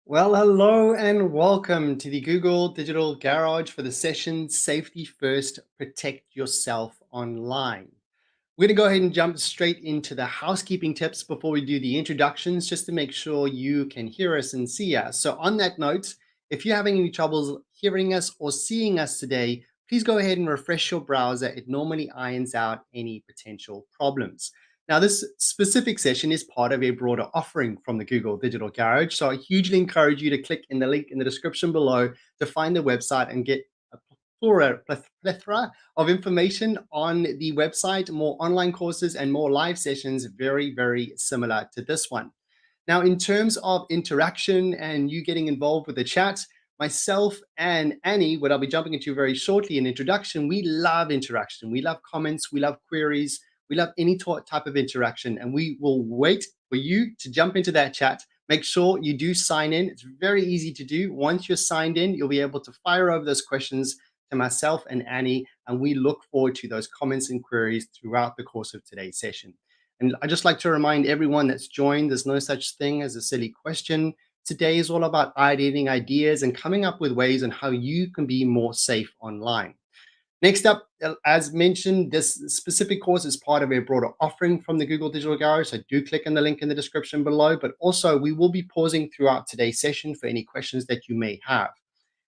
Well, hello and welcome to the Google Digital Garage for the session Safety First, Protect Yourself Online. We're going to go ahead and jump straight into the housekeeping tips before we do the introductions, just to make sure you can hear us and see us. So, on that note, if you're having any troubles hearing us or seeing us today, please go ahead and refresh your browser. It normally irons out any potential problems. Now, this specific session is part of a broader offering from the Google Digital Garage. So, I hugely encourage you to click in the link in the description below to find the website and get a plethora of information on the website, more online courses and more live sessions, very, very similar to this one. Now, in terms of interaction and you getting involved with the chat, myself and Annie, what I'll be jumping into very shortly in introduction, we love interaction. We love comments, we love queries, we love any type of interaction, and we will wait for you to jump into that chat. Make sure you do sign in. It's very easy to do. Once you're signed in, you'll be able to fire over those questions to myself and Annie, and we look forward to those comments and queries throughout the course of today's session. And I just like to remind everyone that's joined, there's no such thing as a silly question. Today is all about ideating ideas and coming up with ways on how you can be more safe online. Next up, as mentioned, this specific course is part of a broader offering from the Google Digital Garage. So do click on the link in the description below, but also we will be pausing throughout today's session for any questions that you may have.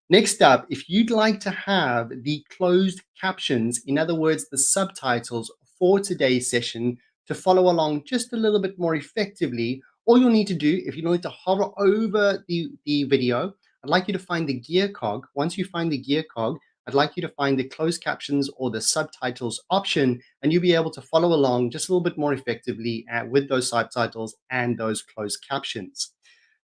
Next up, if you'd like to have the closed captions, in other words, the subtitles for today's session to follow along just a little bit more effectively, all you'll need to do, if you need to hover over the video, I'd like you to find the gear cog. Once you find the gear cog, I'd like you to find the closed captions or the subtitles option, and you'll be able to follow along just a little bit more effectively with those subtitles and those closed captions.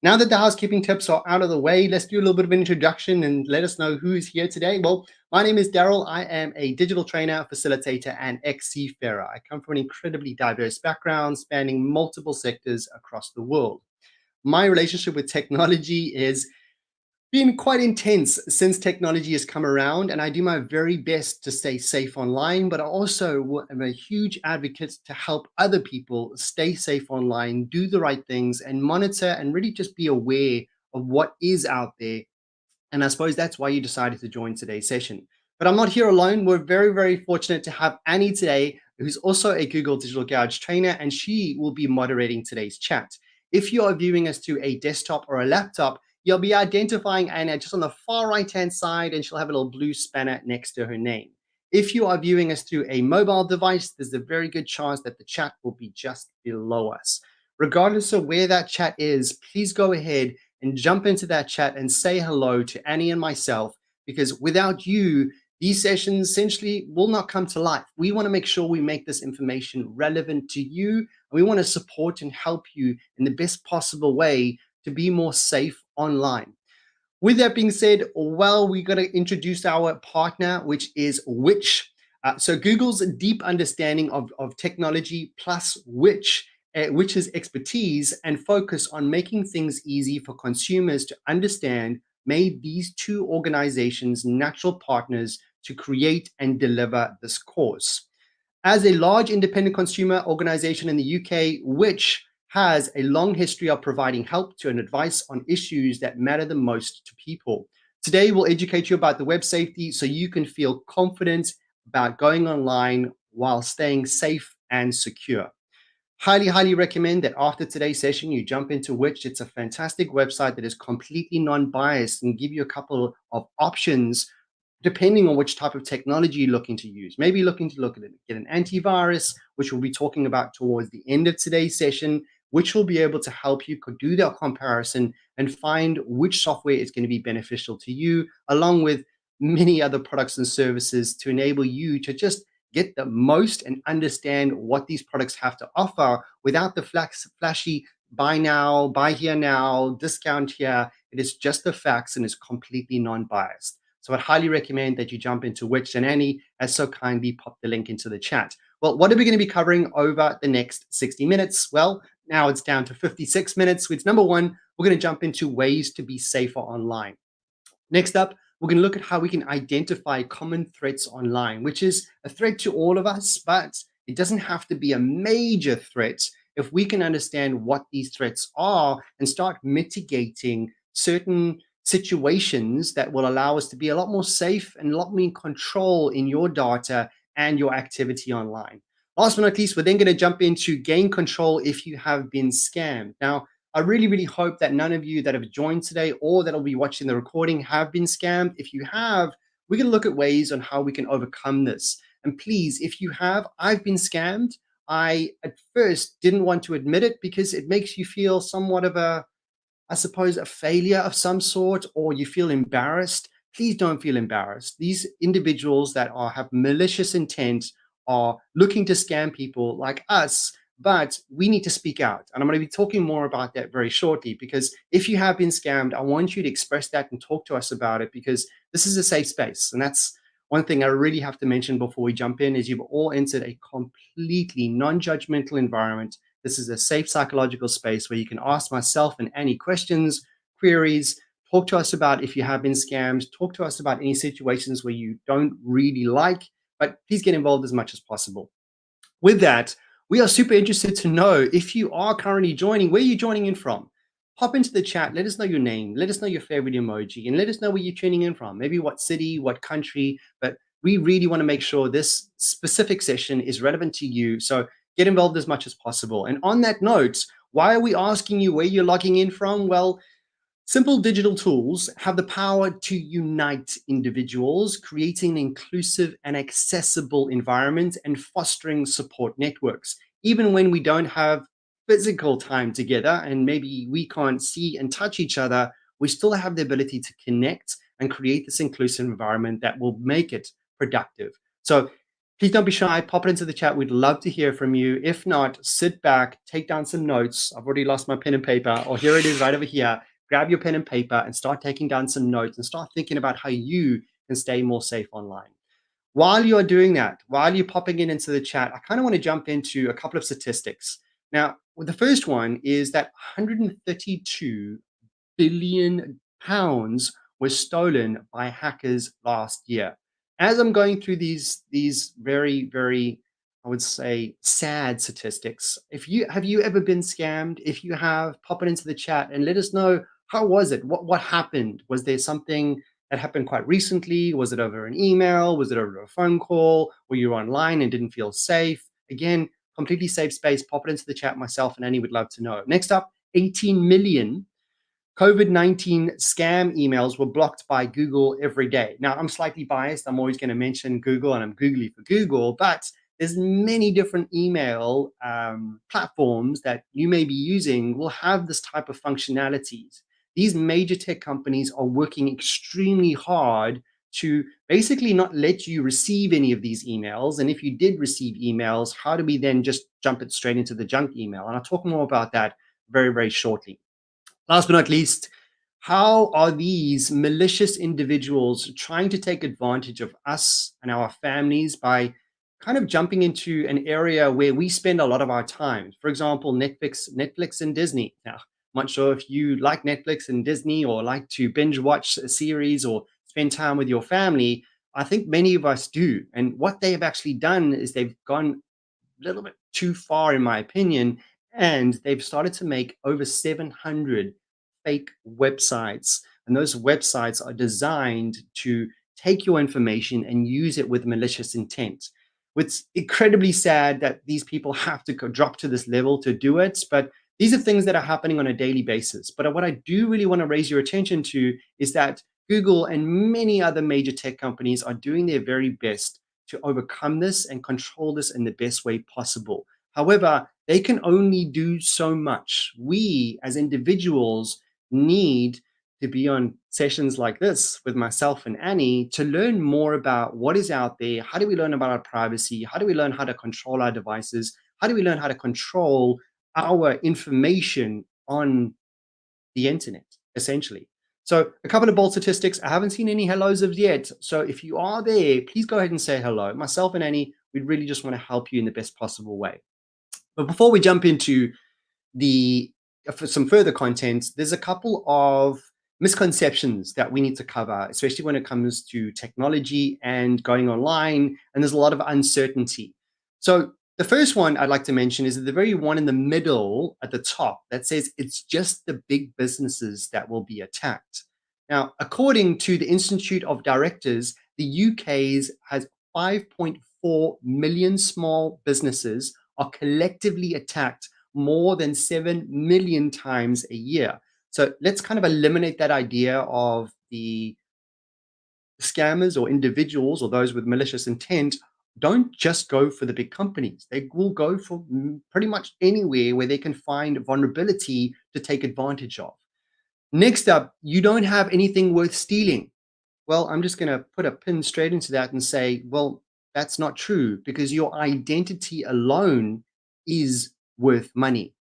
Now that the housekeeping tips are out of the way, let's do a little bit of an introduction and let us know who's here today. Well, my name is Daryl. I am a digital trainer, facilitator, and ex-seafarer. I come from an incredibly diverse background spanning multiple sectors across the world. My relationship with technology is been quite intense since technology has come around, and I do my very best to stay safe online, but I also am a huge advocate to help other people stay safe online, do the right things, and monitor and really just be aware of what is out there. And I suppose that's why you decided to join today's session. But I'm not here alone. We're very, very fortunate to have Annie today, who's also a Google Digital Garage trainer, and she will be moderating today's chat. If you are viewing us through a desktop or a laptop, you'll be identifying Anna just on the far right-hand side, and she'll have a little blue spanner next to her name. If you are viewing us through a mobile device, there's a very good chance that the chat will be just below us. Regardless of where that chat is, please go ahead and jump into that chat and say hello to Annie and myself, because without you, these sessions essentially will not come to life. We want to make sure we make this information relevant to you, and we want to support and help you in the best possible way to be more safe online. With that being said, well, we're going to introduce our partner, which is Which. So Google's deep understanding of technology plus Which's expertise and focus on making things easy for consumers to understand made these two organizations natural partners to create and deliver this course. As a large independent consumer organization in the UK, Which has a long history of providing help to and advice on issues that matter the most to people. Today, we'll educate you about the web safety so you can feel confident about going online while staying safe and secure. Highly, highly recommend that after today's session, you jump into Which. It's a fantastic website that is completely non-biased and give you a couple of options depending on which type of technology you're looking to use. Maybe looking to get an antivirus, which we'll be talking about towards the end of today's session, which will be able to help you do that comparison and find which software is going to be beneficial to you, along with many other products and services to enable you to just get the most and understand what these products have to offer without the flashy buy now, buy here now, discount here. It is just the facts and is completely non-biased. So I'd highly recommend that you jump into Which, and Annie has so kindly popped the link into the chat. Well, what are we going to be covering over the next 60 minutes? Well, now it's down to 56 minutes, which number one, we're going to jump into ways to be safer online. Next up, we're going to look at how we can identify common threats online, which is a threat to all of us, but it doesn't have to be a major threat if we can understand what these threats are and start mitigating certain situations that will allow us to be a lot more safe and a lot more in control in your data and your activity online. Last but not least, we're then going to jump into gain control if you have been scammed. Now, I really, really hope that none of you that have joined today or that'll be watching the recording have been scammed. If you have, we're going to look at ways on how we can overcome this. And please, if you have, I've been scammed. I at first didn't want to admit it because it makes you feel somewhat of a, I suppose, a failure of some sort, or you feel embarrassed. Please don't feel embarrassed. These individuals that have malicious intent are looking to scam people like us, but we need to speak out. And I'm going to be talking more about that very shortly, because if you have been scammed, I want you to express that and talk to us about it, because this is a safe space. And that's one thing I really have to mention before we jump in is you've all entered a completely non-judgmental environment. This is a safe psychological space where you can ask myself and Annie questions, queries, talk to us about if you have been scammed, talk to us about any situations where you don't really like, but please get involved as much as possible. With that, we are super interested to know if you are currently joining, where are you joining in from? Pop into the chat, let us know your name, let us know your favorite emoji, and let us know where you're tuning in from, maybe what city, what country, but we really want to make sure this specific session is relevant to you. So get involved as much as possible. And on that note, why are we asking you where you're logging in from? Well, simple digital tools have the power to unite individuals, creating an inclusive and accessible environment and fostering support networks. Even when we don't have physical time together and maybe we can't see and touch each other, we still have the ability to connect and create this inclusive environment that will make it productive. So please don't be shy, pop it into the chat. We'd love to hear from you. If not, sit back, take down some notes. I've already lost my pen and paper, or here it is right over here. Grab your pen and paper and start taking down some notes and start thinking about how you can stay more safe online. While you're doing that, while you're popping it into the chat, I kind of want to jump into a couple of statistics. Now, the first one is that 132 billion pounds were stolen by hackers last year. As I'm going through these very, very, I would say, sad statistics, if you have you ever been scammed? If you have, pop it into the chat and let us know, how was it? What happened? Was there something that happened quite recently? Was it over an email? Was it over a phone call? Were you online and didn't feel safe? Again, completely safe space. Pop it into the chat. Myself and Annie would love to know. Next up, 18 million COVID-19 scam emails were blocked by Google every day. Now, I'm slightly biased. I'm always going to mention Google and I'm googly for Google, but there's many different email platforms that you may be using will have this type of functionalities. These major tech companies are working extremely hard to basically not let you receive any of these emails. And if you did receive emails, how do we then just jump it straight into the junk email? And I'll talk more about that very, very shortly. Last but not least, how are these malicious individuals trying to take advantage of us and our families by kind of jumping into an area where we spend a lot of our time? For example, Netflix and Disney. Now, I'm not sure if you like Netflix and Disney or like to binge watch a series or spend time with your family. I think many of us do. And what they have actually done is they've gone a little bit too far, in my opinion, and they've started to make over 700 fake websites. And those websites are designed to take your information and use it with malicious intent. It's incredibly sad that these people have to drop to this level to do it, but these are things that are happening on a daily basis. But what I do really want to raise your attention to is that Google and many other major tech companies are doing their very best to overcome this and control this in the best way possible. However, they can only do so much. We as individuals need to be on sessions like this with myself and Annie to learn more about what is out there. How do we learn about our privacy? How do we learn how to control our devices? How do we learn how to control our information on the internet, essentially? So a couple of bold statistics. I haven't seen any hellos of yet. So if you are there, please go ahead and say hello. Myself and Annie, we really just want to help you in the best possible way. But before we jump into for some further content, there's a couple of misconceptions that we need to cover, especially when it comes to technology and going online, and there's a lot of uncertainty. So The first one I'd like to mention is the very one in the middle at the top that says it's just the big businesses that will be attacked. Now, according to the Institute of Directors, the UK's has 5.4 million small businesses are collectively attacked more than 7 million times a year. So let's kind of eliminate that idea of the scammers or individuals or those with malicious intent don't just go for the big companies. They will go for pretty much anywhere where they can find vulnerability to take advantage of. Next up, you don't have anything worth stealing. Well, I'm just going to put a pin straight into that and say, well, that's not true because your identity alone is worth money.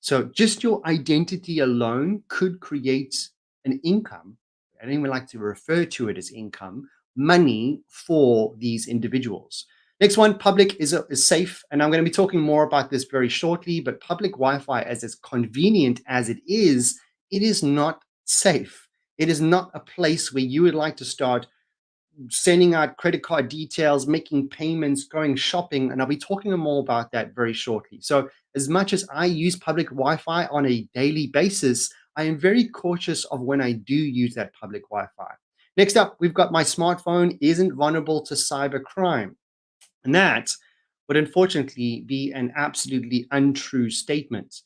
So just your identity alone could create an income. I don't even like to refer to it as income, money for these individuals. Next one, public is safe. And I'm going to be talking more about this very shortly, but public Wi-Fi, as convenient as it is not safe. It is not a place where you would like to start sending out credit card details, making payments, going shopping, and I'll be talking more about that very shortly. So as much as I use public Wi-Fi on a daily basis, I am very cautious of when I do use that public Wi-Fi. Next up, we've got my smartphone isn't vulnerable to cyber crime. And that would unfortunately be an absolutely untrue statement.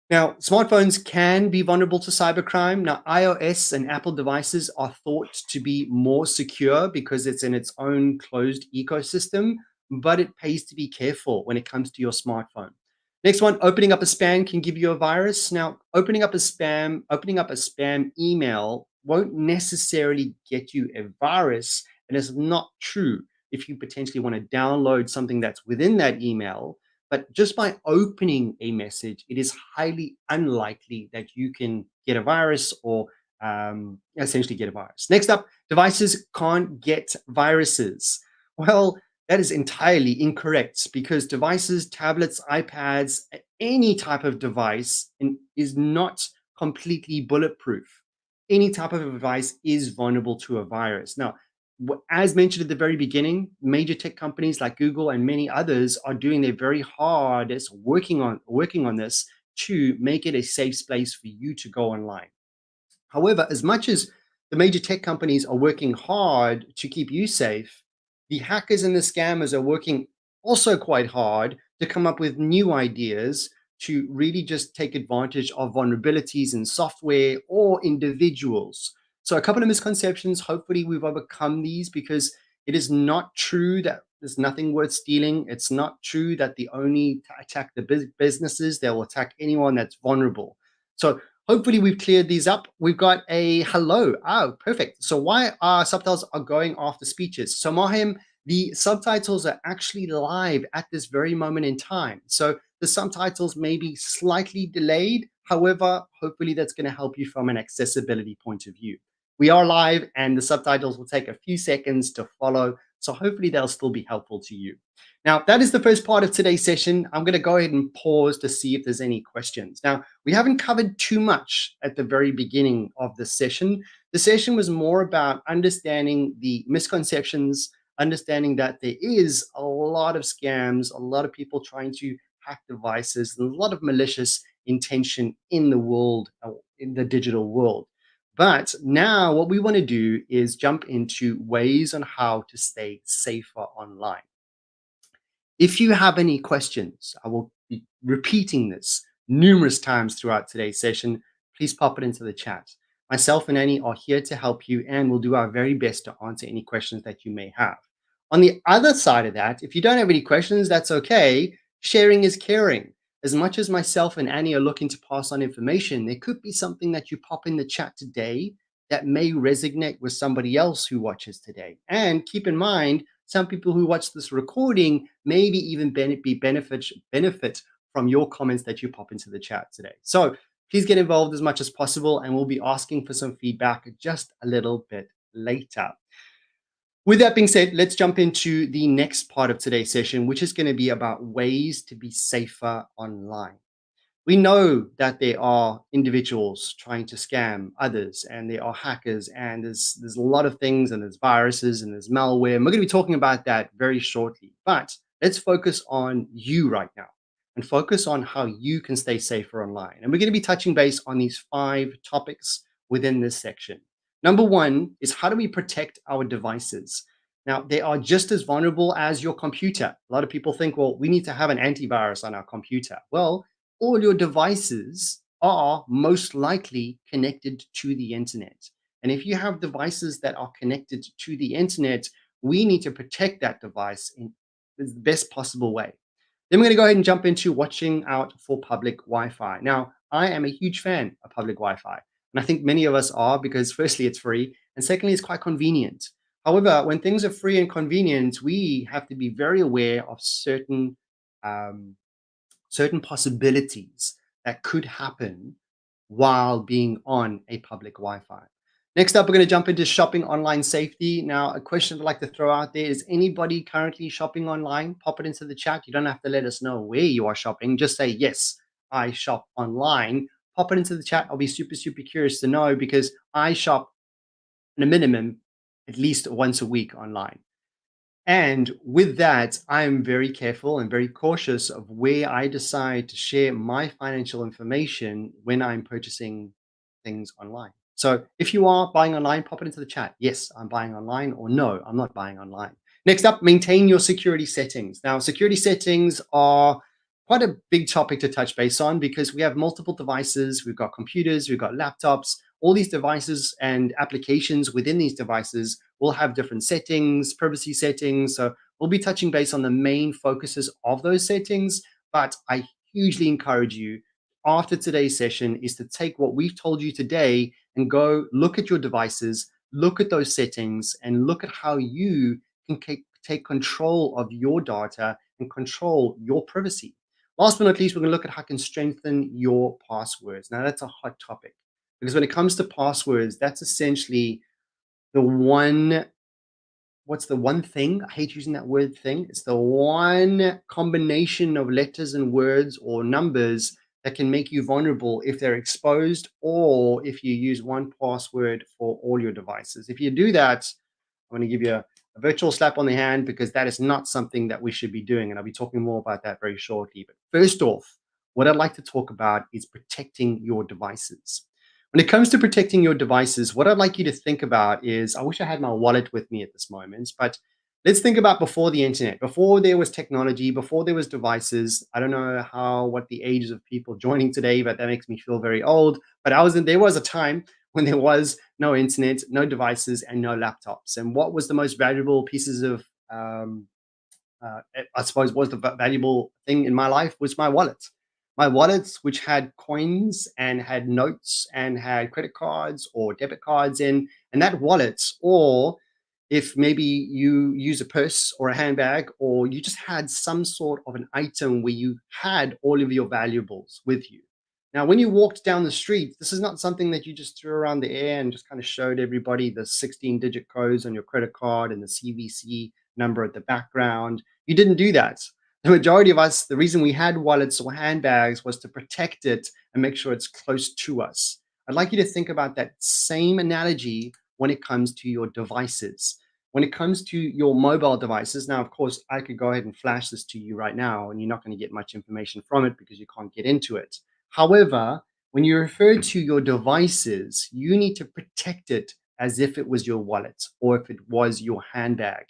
Now, smartphones can be vulnerable to cybercrime. Now, iOS and Apple devices are thought to be more secure because it's in its own closed ecosystem, but it pays to be careful when it comes to your smartphone. Next one, opening up a spam can give you a virus. Now, opening up a spam email won't necessarily get you a virus, and it's not true if you potentially want to download something that's within that email, but just by opening a message, it is highly unlikely that you can get a virus or essentially get a virus. Next up, devices can't get viruses. Well, that is entirely incorrect because devices, tablets, iPads, any type of device is not completely bulletproof. Any type of device is vulnerable to a virus. Now, as mentioned at the very beginning, major tech companies like Google and many others are doing their very hardest working on this to make it a safe space for you to go online. However, as much as the major tech companies are working hard to keep you safe, the hackers and the scammers are working also quite hard to come up with new ideas to really just take advantage of vulnerabilities in software or individuals. So, a couple of misconceptions. Hopefully, we've overcome these because it is not true that there's nothing worth stealing. It's not true that they only attack the businesses, they'll attack anyone that's vulnerable. So, hopefully we've cleared these up. We've got a hello. Oh, perfect. So why are subtitles are going after speeches? So Mahim, the subtitles are actually live at this very moment in time. So the subtitles may be slightly delayed. However, hopefully that's going to help you from an accessibility point of view. We are live and the subtitles will take a few seconds to follow. So hopefully they'll still be helpful to you. Now, that is the first part of today's session. I'm going to go ahead and pause to see if there's any questions. Now, we haven't covered too much at the very beginning of the session. The session was more about understanding the misconceptions, understanding that there is a lot of scams, a lot of people trying to hack devices, and a lot of malicious intention in the world, in the digital world. But now what we want to do is jump into ways on how to stay safer online. If you have any questions, I will be repeating this numerous times throughout today's session. Please pop it into the chat. Myself and Annie are here to help you and we'll do our very best to answer any questions that you may have. On the other side of that, if you don't have any questions, that's okay. Sharing is caring. As much as myself and Annie are looking to pass on information, there could be something that you pop in the chat today that may resonate with somebody else who watches today. And keep in mind, some people who watch this recording maybe even benefit from your comments that you pop into the chat today. So please get involved as much as possible, and we'll be asking for some feedback just a little bit later. With that being said, let's jump into the next part of today's session, which is going to be about ways to be safer online. We know that there are individuals trying to scam others, and there are hackers, and there's a lot of things, and there's viruses, and there's malware. And we're going to be talking about that very shortly. But Let's focus on you right now and focus on how you can stay safer online. And we're going to be touching base on these 5 topics within this section. Number one is, how do we protect our devices? Now, they are just as vulnerable as your computer. A lot of people think, well, we need to have an antivirus on our computer. Well, all your devices are most likely connected to the internet. And if you have devices that are connected to the internet, we need to protect that device in the best possible way. Then we're going to go ahead and jump into watching out for public Wi-Fi. Now, I am a huge fan of public Wi-Fi, and I think many of us are, because firstly, it's free, and secondly, it's quite convenient. However, when things are free and convenient, we have to be very aware of um, certain possibilities that could happen while being on a public Wi-Fi. Next up, we're going to jump into shopping online safety. Now, a question I'd like to throw out there is, anybody currently shopping online? Pop it into the chat. You don't have to let us know where you are shopping. Just say, yes, I shop online. Pop it into the chat. I'll be super, super curious to know, because I shop in a minimum at least once a week online. And with that, I am very careful and very cautious of where I decide to share my financial information when I'm purchasing things online. So if you are buying online, pop it into the chat. Yes, I'm buying online, or no, I'm not buying online. Next up, maintain your security settings. Now, security settings are quite a big topic to touch base on, because we have multiple devices. We've got computers, we've got laptops. All these devices and applications within these devices will have different settings, privacy settings. So we'll be touching base on the main focuses of those settings. But I hugely encourage you, after today's session, is to take what we've told you today and go look at your devices, look at those settings, and look at how you can take control of your data and control your privacy. Last but not least, we're going to look at how you can strengthen your passwords. Now, that's a hot topic, because when it comes to passwords, that's essentially the one what's the one thing? I hate using that word thing. It's the one combination of letters and words or numbers that can make you vulnerable if they're exposed, or if you use one password for all your devices. If you do that, I'm going to give you a virtual slap on the hand, because that is not something that we should be doing. And I'll be talking more about that very shortly. But first off, what I'd like to talk about is protecting your devices. When it comes to protecting your devices, what I'd like you to think about is, I wish I had my wallet with me at this moment, but let's think about before the internet, before there was technology, before there was devices. I don't know what the ages of people joining today, but that makes me feel very old. But there was a time when there was no internet, no devices, and no laptops. And what was the most valuable pieces of, I suppose, was the valuable thing in my life was my wallet. My wallets, which had coins and had notes and had credit cards or debit cards in, and that wallet, or if maybe you use a purse or a handbag, or you just had some sort of an item where you had all of your valuables with you. Now, when you walked down the street, this is not something that you just threw around the air and just kind of showed everybody the 16-digit codes on your credit card and the CVC number at the background. You didn't do that. The majority of us, the reason we had wallets or handbags was to protect it and make sure it's close to us. I'd like you to think about that same analogy when it comes to your devices. When it comes to your mobile devices, now, of course, I could go ahead and flash this to you right now, and you're not going to get much information from it because you can't get into it. However, when you refer to your devices, you need to protect it as if it was your wallet or if it was your handbag.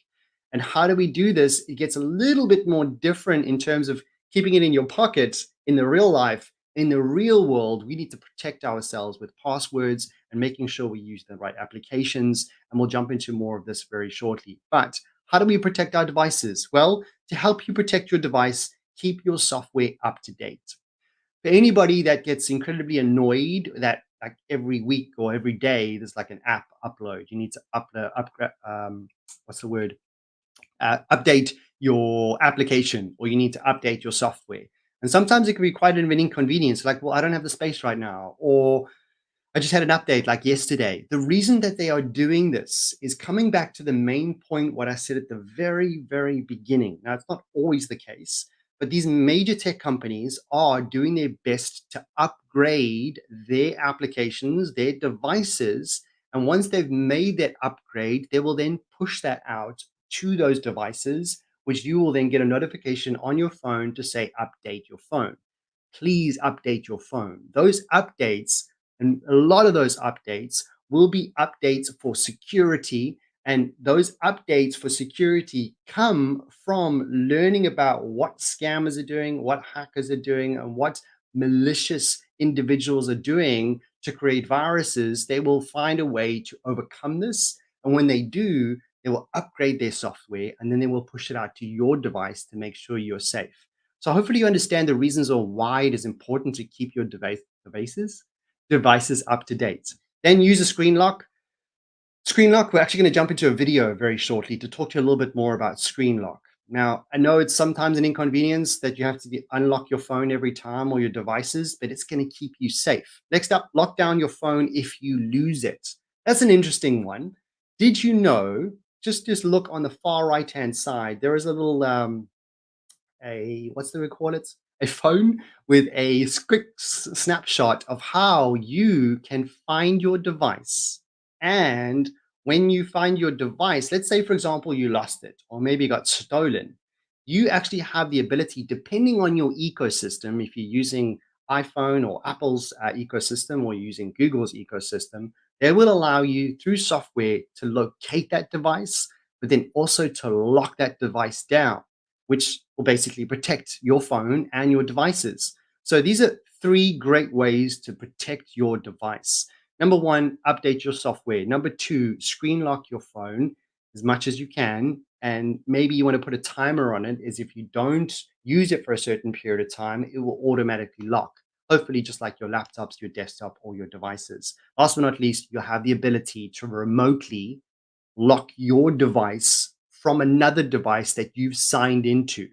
And how do we do this? It gets a little bit more different in terms of keeping it in your pocket in the real life. In the real world, we need to protect ourselves with passwords and making sure we use the right applications. And we'll jump into more of this very shortly. But how do we protect our devices? Well, to help you protect your device, keep your software up to date. For anybody that gets incredibly annoyed that, like, every week or every day there's like an app upload, you need to what's the word? Update your application, or you need to update your software. And sometimes it can be quite an inconvenience, like, well, I don't have the space right now, or I just had an update like yesterday. The reason that they are doing this is coming back to the main point, what I said at the very, very beginning. Now, it's not always the case, but these major tech companies are doing their best to upgrade their applications, their devices. And once they've made that upgrade, they will then push that out to those devices which you will then get a notification on your phone to say, update your phone. Please update your phone. Those updates, and a lot of those updates, will be updates for security. And those updates for security come from learning about what scammers are doing, what hackers are doing, and what malicious individuals are doing to create viruses. They will find a way to overcome this. And when they do, they will upgrade their software and then they will push it out to your device to make sure you're safe. So hopefully you understand the reasons or why it is important to keep your devices up to date. Then use a screen lock. Screen lock, we're actually going to jump into a video very shortly to talk to you a little bit more about screen lock. Now, I know it's sometimes an inconvenience that you have to unlock your phone every time or your devices, but it's going to keep you safe. Next up, lock down your phone if you lose it. That's an interesting one. Did you know, just look on the far right-hand side, there is a little, what's the we call it? A phone with a quick snapshot of how you can find your device. And when you find your device, let's say, for example, you lost it or maybe got stolen, you actually have the ability, depending on your ecosystem, if you're using iPhone or Apple's ecosystem or using Google's ecosystem, they will allow you through software to locate that device, but then also to lock that device down, which will basically protect your phone and your devices. So these are 3 great ways to protect your device. Number 1, update your software. Number 2, screen lock your phone as much as you can. And maybe you want to put a timer on it, is if you don't use it for a certain period of time, it will automatically lock. Hopefully just like your laptops, your desktop, or your devices. Last but not least, you have the ability to remotely lock your device from another device that you've signed into.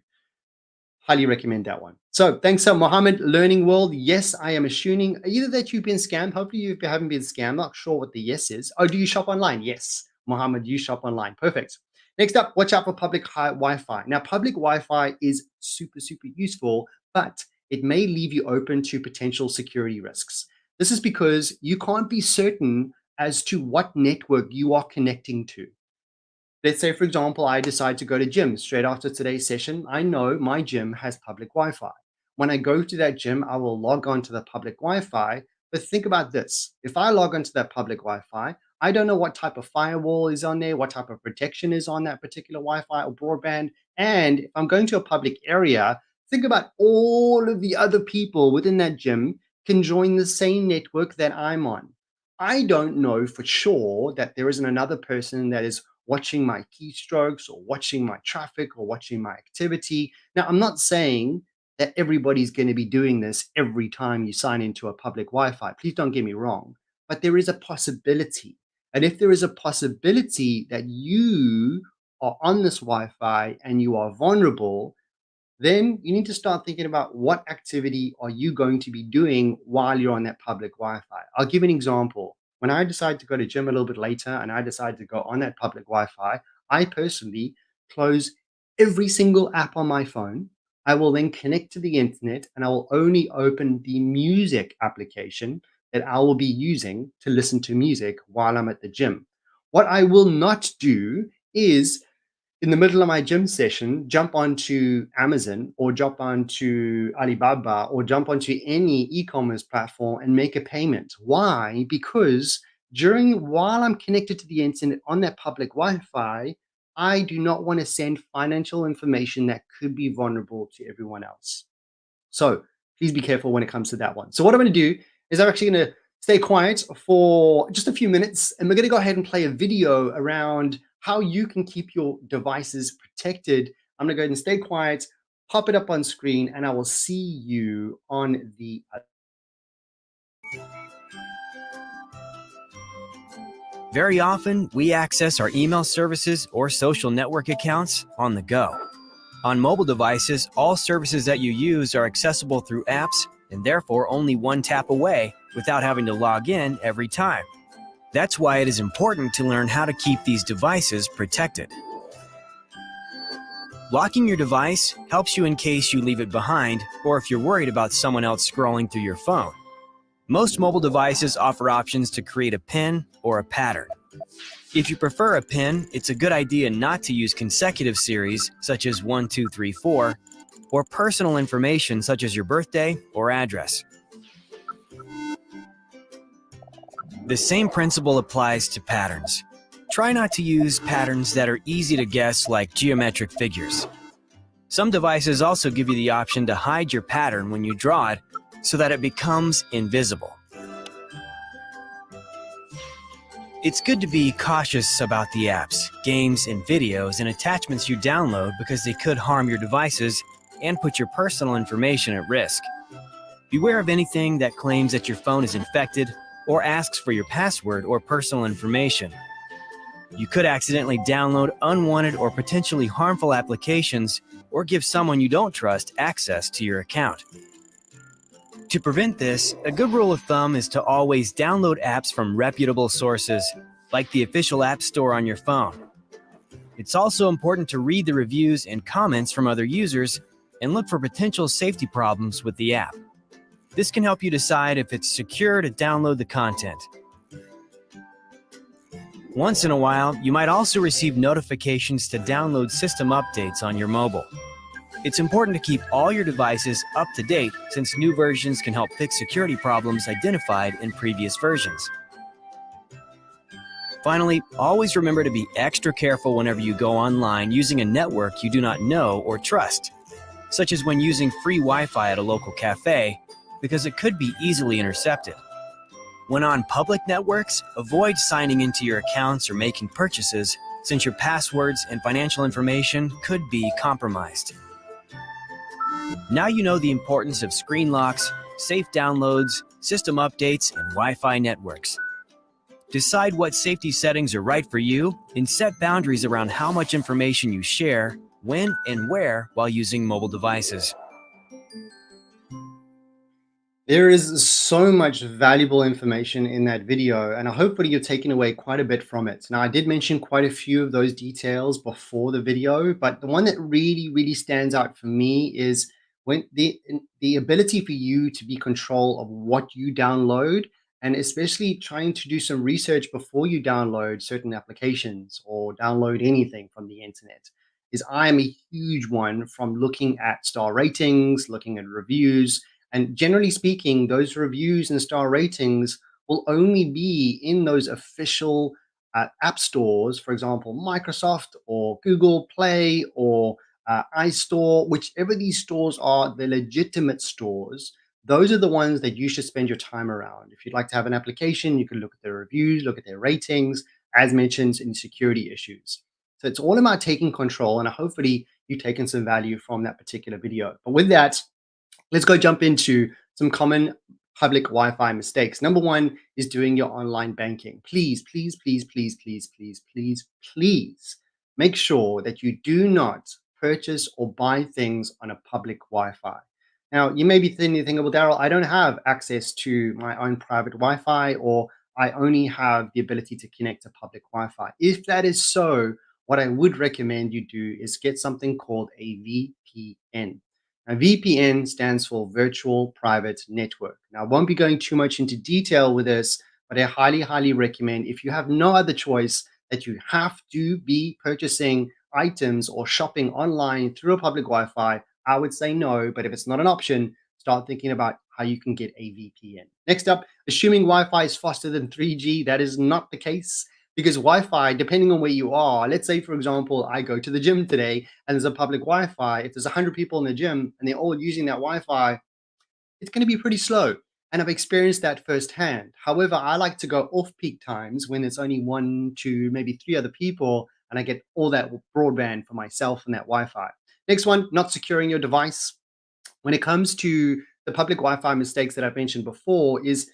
Highly recommend that one. So thanks, Mohammed, Learning World. Yes, I am assuming either that you've been scammed. Hopefully you haven't been scammed. Not sure what the yes is. Oh, do you shop online? Yes, Mohammed, you shop online. Perfect. Next up, watch out for public Wi-Fi. Now, public Wi-Fi is super, super useful, but it may leave you open to potential security risks. This is because you can't be certain as to what network you are connecting to. Let's say, for example, I decide to go to gym straight after today's session. I know my gym has public Wi-Fi. When I go to that gym, I will log on to the public Wi-Fi. But think about this. If I log onto that public Wi-Fi, I don't know what type of firewall is on there, what type of protection is on that particular Wi-Fi or broadband. And if I'm going to a public area, think about all of the other people within that gym can join the same network that I'm on. I don't know for sure that there isn't another person that is watching my keystrokes or watching my traffic or watching my activity. Now, I'm not saying that everybody's going to be doing this every time you sign into a public Wi-Fi. Please don't get me wrong, but there is a possibility. And if there is a possibility that you are on this Wi-Fi and you are vulnerable, then you need to start thinking about what activity are you going to be doing while you're on that public Wi-Fi. I'll give an example. When I decide to go to gym a little bit later and I decide to go on that public Wi-Fi, I personally close every single app on my phone. I will then connect to the internet and I will only open the music application that I will be using to listen to music while I'm at the gym. What I will not do is, in the middle of my gym session, jump onto Amazon or jump onto Alibaba or jump onto any e-commerce platform and make a payment. Why? Because while I'm connected to the internet on that public Wi-Fi, I do not want to send financial information that could be vulnerable to everyone else. So please be careful when it comes to that one. So what I'm going to do is I'm actually going to stay quiet for just a few minutes, and we're going to go ahead and play a video around how you can keep your devices protected. I'm going to go ahead and stay quiet, pop it up on screen, and I will see you on the other. Very often, we access our email services or social network accounts on the go. On mobile devices, all services that you use are accessible through apps and therefore only one tap away without having to log in every time. That's why it is important to learn how to keep these devices protected. Locking your device helps you in case you leave it behind or if you're worried about someone else scrolling through your phone. Most mobile devices offer options to create a PIN or a pattern. If you prefer a PIN, it's a good idea not to use consecutive series such as 1, 2, 3, 4, or personal information such as your birthday or address. The same principle applies to patterns. Try not to use patterns that are easy to guess, like geometric figures. Some devices also give you the option to hide your pattern when you draw it so that it becomes invisible. It's good to be cautious about the apps, games, and videos and attachments you download because they could harm your devices and put your personal information at risk. Beware of anything that claims that your phone is infected or asks for your password or personal information. You could accidentally download unwanted or potentially harmful applications or give someone you don't trust access to your account. To prevent this, a good rule of thumb is to always download apps from reputable sources, like the official App Store on your phone. It's also important to read the reviews and comments from other users and look for potential safety problems with the app. This can help you decide if it's secure to download the content. Once in a while, you might also receive notifications to download system updates on your mobile. It's important to keep all your devices up to date since new versions can help fix security problems identified in previous versions. Finally, always remember to be extra careful whenever you go online using a network you do not know or trust, such as when using free Wi-Fi at a local cafe, because it could be easily intercepted. When on public networks, avoid signing into your accounts or making purchases, since your passwords and financial information could be compromised. Now you know the importance of screen locks, safe downloads, system updates, and Wi-Fi networks. Decide what safety settings are right for you and set boundaries around how much information you share, when and where while using mobile devices. There is so much valuable information in that video, and hopefully you're taking away quite a bit from it. Now, I did mention quite a few of those details before the video, but the one that really stands out for me is when the ability for you to be control of what you download, and especially trying to do some research before you download certain applications or download anything from the internet. Is I am a huge one from looking at star ratings, looking at reviews, and generally speaking, those reviews and star ratings will only be in those official app stores, for example, Microsoft or Google Play or iStore, whichever these stores are, the legitimate stores. Those are the ones that you should spend your time around. If you'd like to have an application, you can look at their reviews, look at their ratings, as mentioned in security issues. So it's all about taking control, and hopefully you've taken some value from that particular video. But with that, let's go jump into some common public Wi-Fi mistakes. Number one is doing your online banking. Please make sure that you do not purchase or buy things on a public Wi-Fi. Now, you may be thinking, well, Daryl, I don't have access to my own private Wi-Fi, or I only have the ability to connect to public Wi-Fi. If that is so, what I would recommend you do is get something called a VPN. Now, VPN stands for Virtual Private Network. Now, I won't be going too much into detail with this, but I highly recommend, if you have no other choice, that you have to be purchasing items or shopping online through a public Wi-Fi, I would say no. But if it's not an option, start thinking about how you can get a VPN. Next up, assuming Wi-Fi is faster than 3G, that is not the case. Because Wi-Fi, depending on where you are, let's say, for example, I go to the gym today and there's a public Wi-Fi. If there's 100 people in the gym and they're all using that Wi-Fi, it's going to be pretty slow. And I've experienced that firsthand. However, I like to go off peak times when it's only 1, 2, maybe 3 other people, and I get all that broadband for myself and that Wi-Fi. Next one, not securing your device. When it comes to the public Wi-Fi mistakes that I've mentioned before, is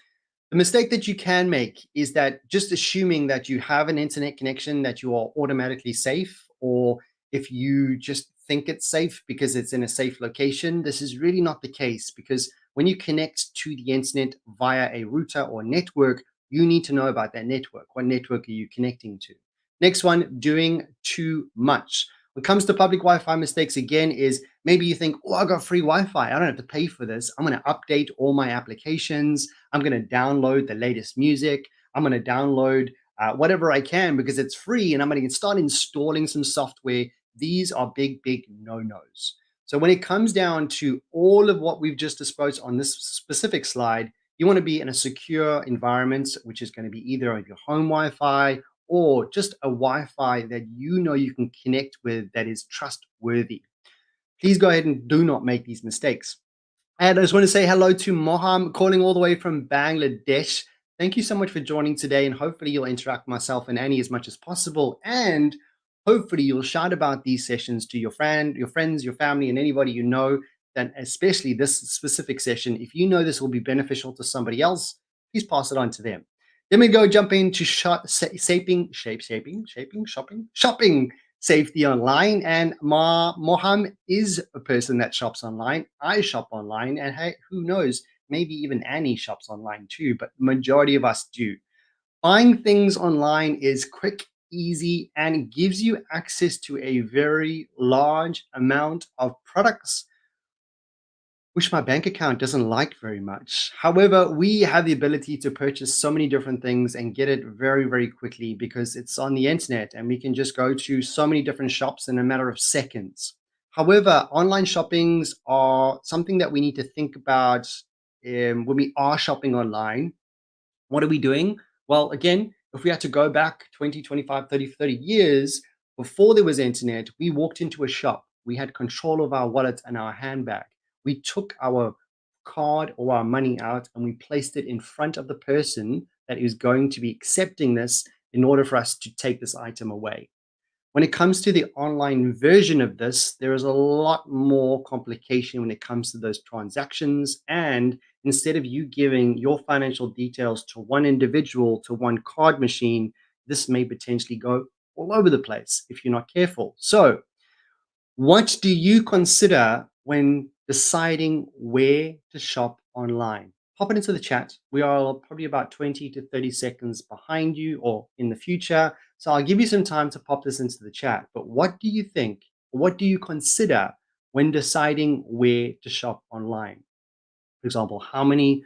the mistake that you can make is that just assuming that you have an internet connection that you are automatically safe, or if you just think it's safe because it's in a safe location. This is really not the case, because when you connect to the internet via a router or network, you need to know about that network. What network are you connecting to? Next one, doing too much. When it comes to public Wi-Fi mistakes, again, is maybe you think, oh, I got free Wi-Fi. I don't have to pay for this. I'm going to update all my applications. I'm going to download the latest music. I'm going to download whatever I can because it's free and I'm going to start installing some software. These are big, big no-nos. So when it comes down to all of what we've just discussed on this specific slide, you want to be in a secure environment, which is going to be either on your home Wi-Fi or just a Wi-Fi that you know you can connect with that is trustworthy. Please go ahead and do not make these mistakes. And I just want to say hello to Moham calling all the way from Bangladesh. Thank you so much for joining today, and hopefully you'll interact with myself and Annie as much as possible. And hopefully you'll shout about these sessions to your friends, your family, and anybody you know. Then, especially this specific session, if you know this will be beneficial to somebody else, please pass it on to them. Then we go jump into shopping safety online. And Moham is a person that shops online. I shop online, and hey, who knows? Maybe even Annie shops online too, but majority of us do. Buying things online is quick, easy, and gives you access to a very large amount of products which my bank account doesn't like very much. However, we have the ability to purchase so many different things and get it very, very quickly because it's on the internet and we can just go to so many different shops in a matter of seconds. However, online shoppings are something that we need to think about when we are shopping online. What are we doing? Well, again, if we had to go back 20, 25, 30, 30 years before there was internet, we walked into a shop. We had control of our wallet and our handbag. We took our card or our money out and we placed it in front of the person that is going to be accepting this in order for us to take this item away. When it comes to the online version of this, there is a lot more complication when it comes to those transactions. And instead of you giving your financial details to one individual, to one card machine, this may potentially go all over the place if you're not careful. So, what do you consider when deciding where to shop online? Pop it into the chat. We are probably about 20 to 30 seconds behind you or in the future. So I'll give you some time to pop this into the chat. But what do you think? What do you consider when deciding where to shop online? For example, how many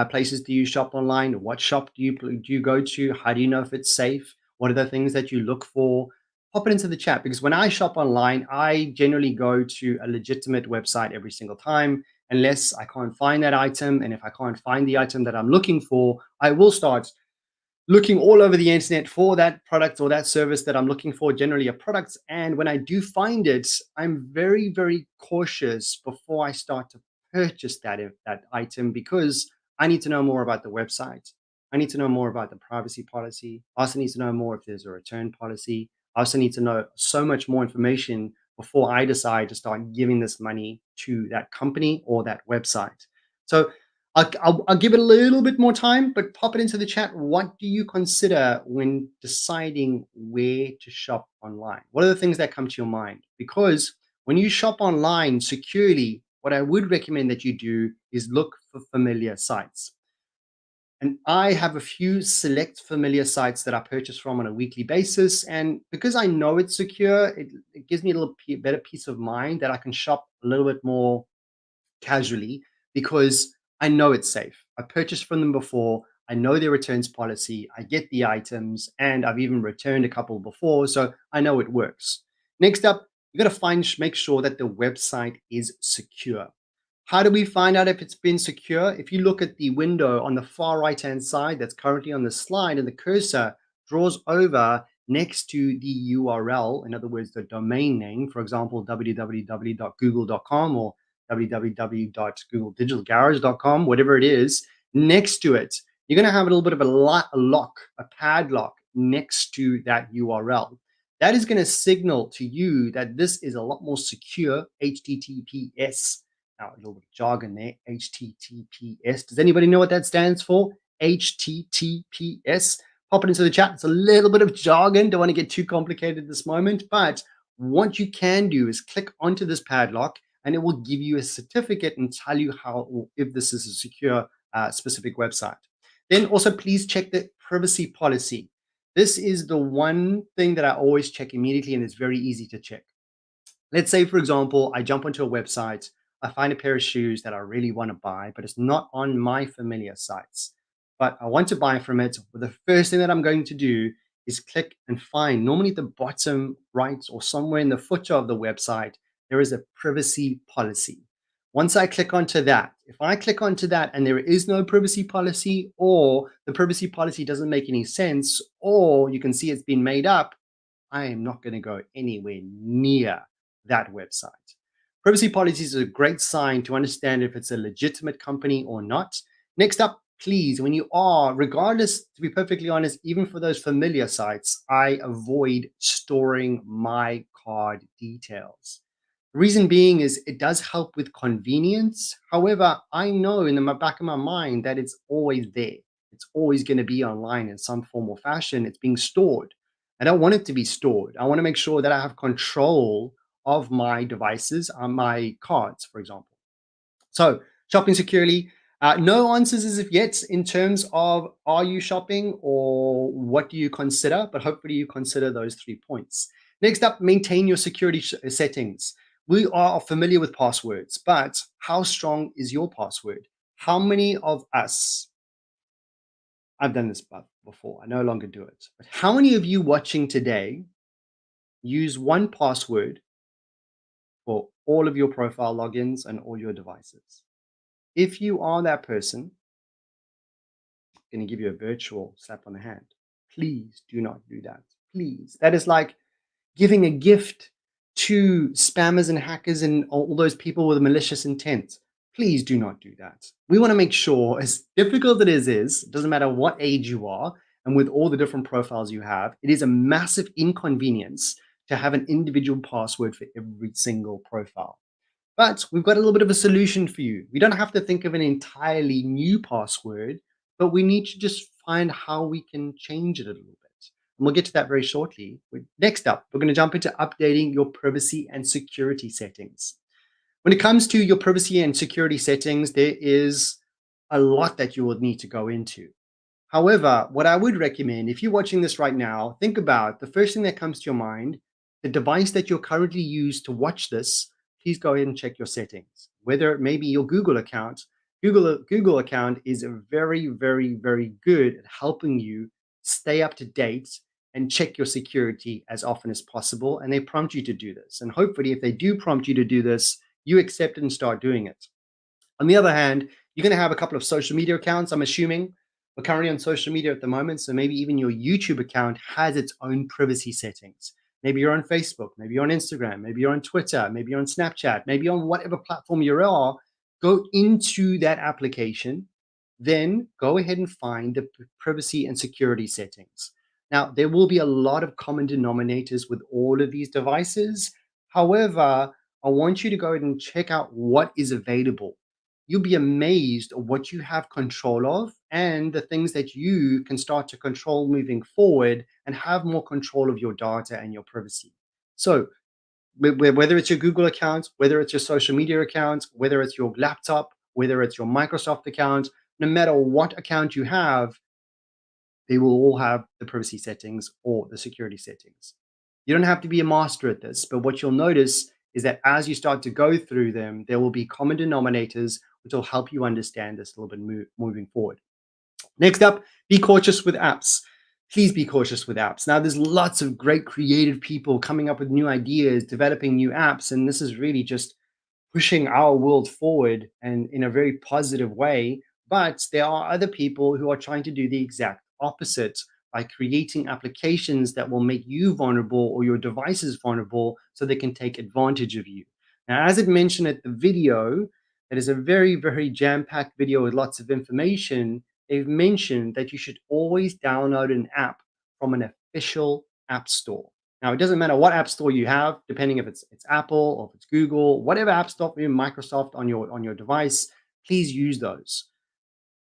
places do you shop online? What shop do you go to? How do you know if it's safe? What are the things that you look for? Pop it into the chat because when I shop online, I generally go to a legitimate website every single time, unless I can't find that item. And if I can't find the item that I'm looking for, I will start looking all over the internet for that product or that service that I'm looking for, generally a product. And when I do find it, I'm very, very cautious before I start to purchase that item because I need to know more about the website. I need to know more about the privacy policy. I also need to know more if there's a return policy. I also need to know so much more information before I decide to start giving this money to that company or that website. So I'll give it a little bit more time, but pop it into the chat. What do you consider when deciding where to shop online? What are the things that come to your mind? Because when you shop online securely, what I would recommend that you do is look for familiar sites. And I have a few select familiar sites that I purchase from on a weekly basis. And because I know it's secure, it gives me a little better peace of mind that I can shop a little bit more casually because I know it's safe. I purchased from them before. I know their returns policy. I get the items and I've even returned a couple before. So I know it works. Next up, you got to make sure that the website is secure. How do we find out if it's been secure? If you look at the window on the far right-hand side that's currently on the slide and the cursor draws over next to the URL, in other words, the domain name, for example, www.google.com or www.googledigitalgarage.com, whatever it is, next to it, you're going to have a little bit of a lock, a padlock next to that URL. That is going to signal to you that this is a lot more secure, HTTPS. Now, a little bit of jargon there, HTTPS. Does anybody know what that stands for? HTTPS. Pop it into the chat. It's a little bit of jargon. Don't want to get too complicated at this moment, but what you can do is click onto this padlock and it will give you a certificate and tell you how or if this is a secure specific website. Then also please check the privacy policy. This is the one thing that I always check immediately and it's very easy to check. Let's say, for example, I jump onto a website, I find a pair of shoes that I really want to buy, but it's not on my familiar sites. but I want to buy from it. Well, the first thing that I'm going to do is click and find, normally at the bottom right or somewhere in the footer of the website, there is a privacy policy. Once I click onto that, if I click onto that and there is no privacy policy, or the privacy policy doesn't make any sense, or you can see it's been made up, I am not going to go anywhere near that website. Privacy policies are a great sign to understand if it's a legitimate company or not. Next up, please, when you are, regardless, to be perfectly honest, even for those familiar sites, I avoid storing my card details. The reason being is it does help with convenience. However, I know in the back of my mind that it's always there. It's always going to be online in some form or fashion. It's being stored. I don't want it to be stored. I want to make sure that I have control of my devices, my cards, for example. So, shopping securely. No answers as of yet in terms of are you shopping or what do you consider, but hopefully you consider those 3 points. Next up, maintain your security settings. We are familiar with passwords, but how strong is your password? How many of us, I've done this before, I no longer do it, but how many of you watching today use one password for all of your profile logins and all your devices? If you are that person, I'm going to give you a virtual slap on the hand. Please do not do that. Please. That is like giving a gift to spammers and hackers and all those people with malicious intent. Please do not do that. We want to make sure, as difficult it doesn't matter what age you are, and with all the different profiles you have, it is a massive inconvenience to have an individual password for every single profile. But we've got a little bit of a solution for you. We don't have to think of an entirely new password, but we need to just find how we can change it a little bit. And we'll get to that very shortly. Next up, we're going to jump into updating your privacy and security settings. When it comes to your privacy and security settings, there is a lot that you will need to go into. However, what I would recommend, if you're watching this right now, think about the first thing that comes to your mind, the device that you're currently used to watch this, please go ahead and check your settings. Whether it may be your Google account, Google account is very, very, very good at helping you stay up to date and check your security as often as possible. And they prompt you to do this. And hopefully, if they do prompt you to do this, you accept it and start doing it. On the other hand, you're going to have a couple of social media accounts, I'm assuming. We're currently on social media at the moment, so maybe even your YouTube account has its own privacy settings. Maybe you're on Facebook, maybe you're on Instagram, maybe you're on Twitter, maybe you're on Snapchat, maybe on whatever platform you are. Go into that application, then go ahead and find the privacy and security settings. Now, there will be a lot of common denominators with all of these devices. However, I want you to go ahead and check out what is available. You'll be amazed at what you have control of and the things that you can start to control moving forward and have more control of your data and your privacy. So whether it's your Google account, whether it's your social media account, whether it's your laptop, whether it's your Microsoft account, no matter what account you have, they will all have the privacy settings or the security settings. You don't have to be a master at this, but what you'll notice is that as you start to go through them, there will be common denominators which will help you understand this a little bit moving forward. Next up, be cautious with apps. Please be cautious with apps. Now, there's lots of great creative people coming up with new ideas, developing new apps, and this is really just pushing our world forward and in a very positive way. But there are other people who are trying to do the exact opposite by creating applications that will make you vulnerable or your devices vulnerable so they can take advantage of you. Now, as it mentioned at the video, that is a very, very jam-packed video with lots of information. They've mentioned that you should always download an app from an official app store. Now, it doesn't matter what app store you have, depending if it's Apple or if it's Google, whatever app store, even Microsoft on your device, please use those.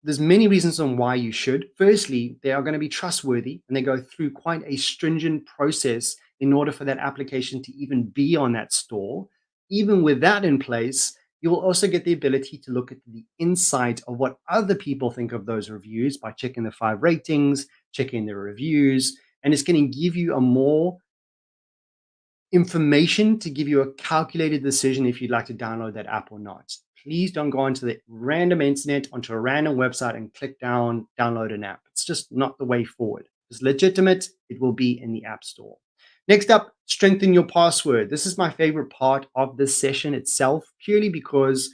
There's many reasons on why you should. Firstly, they are going to be trustworthy and they go through quite a stringent process in order for that application to even be on that store. Even with that in place, you will also get the ability to look at the insight of what other people think of those reviews by checking the 5 ratings, checking the reviews, and it's going to give you a more information to give you a calculated decision if you'd like to download that app or not. please don't go onto the random internet, onto a random website and click download an app. It's just not the way forward. It's legitimate. It will be in the App Store. Next up, strengthen your password. This is my favorite part of this session itself, purely because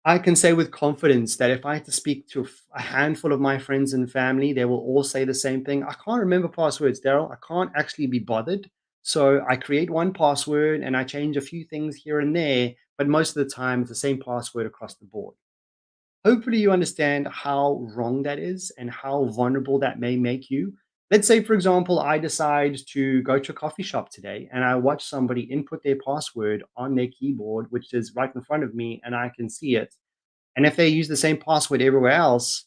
I can say with confidence that if I had to speak to a handful of my friends and family, they will all say the same thing. I can't remember passwords, Daryl. I can't actually be bothered. So I create one password and I change a few things here and there, but most of the time it's the same password across the board. Hopefully, you understand how wrong that is and how vulnerable that may make you. Let's say, for example, I decide to go to a coffee shop today and I watch somebody input their password on their keyboard, which is right in front of me, and I can see it. And if they use the same password everywhere else,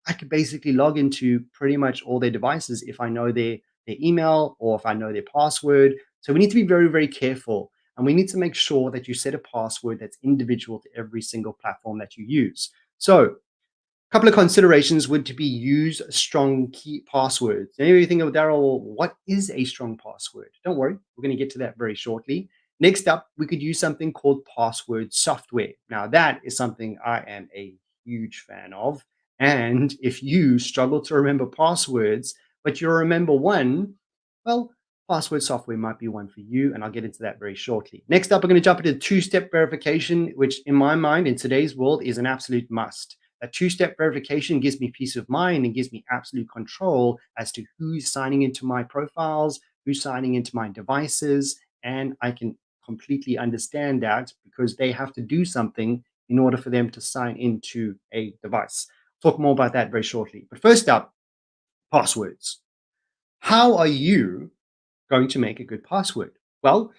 I could basically log into pretty much all their devices if I know their email or if I know their password. So we need to be very, very careful. And we need to make sure that you set a password that's individual to every single platform that you use. So a couple of considerations would to be use strong key passwords. Maybe you think, of Daryl, what is a strong password? Don't worry, we're going to get to that very shortly. Next up, we could use something called password software. Now, that is something I am a huge fan of. And if you struggle to remember passwords, but you remember one, well, password software might be one for you. And I'll get into that very shortly. Next up, we're going to jump into two-step verification, which in my mind, in today's world, is an absolute must. A two-step verification gives me peace of mind and gives me absolute control as to who's signing into my profiles, who's signing into my devices, and I can completely understand that because they have to do something in order for them to sign into a device. Talk more about that very shortly. But first up, passwords. How are you going to make a good password? Well,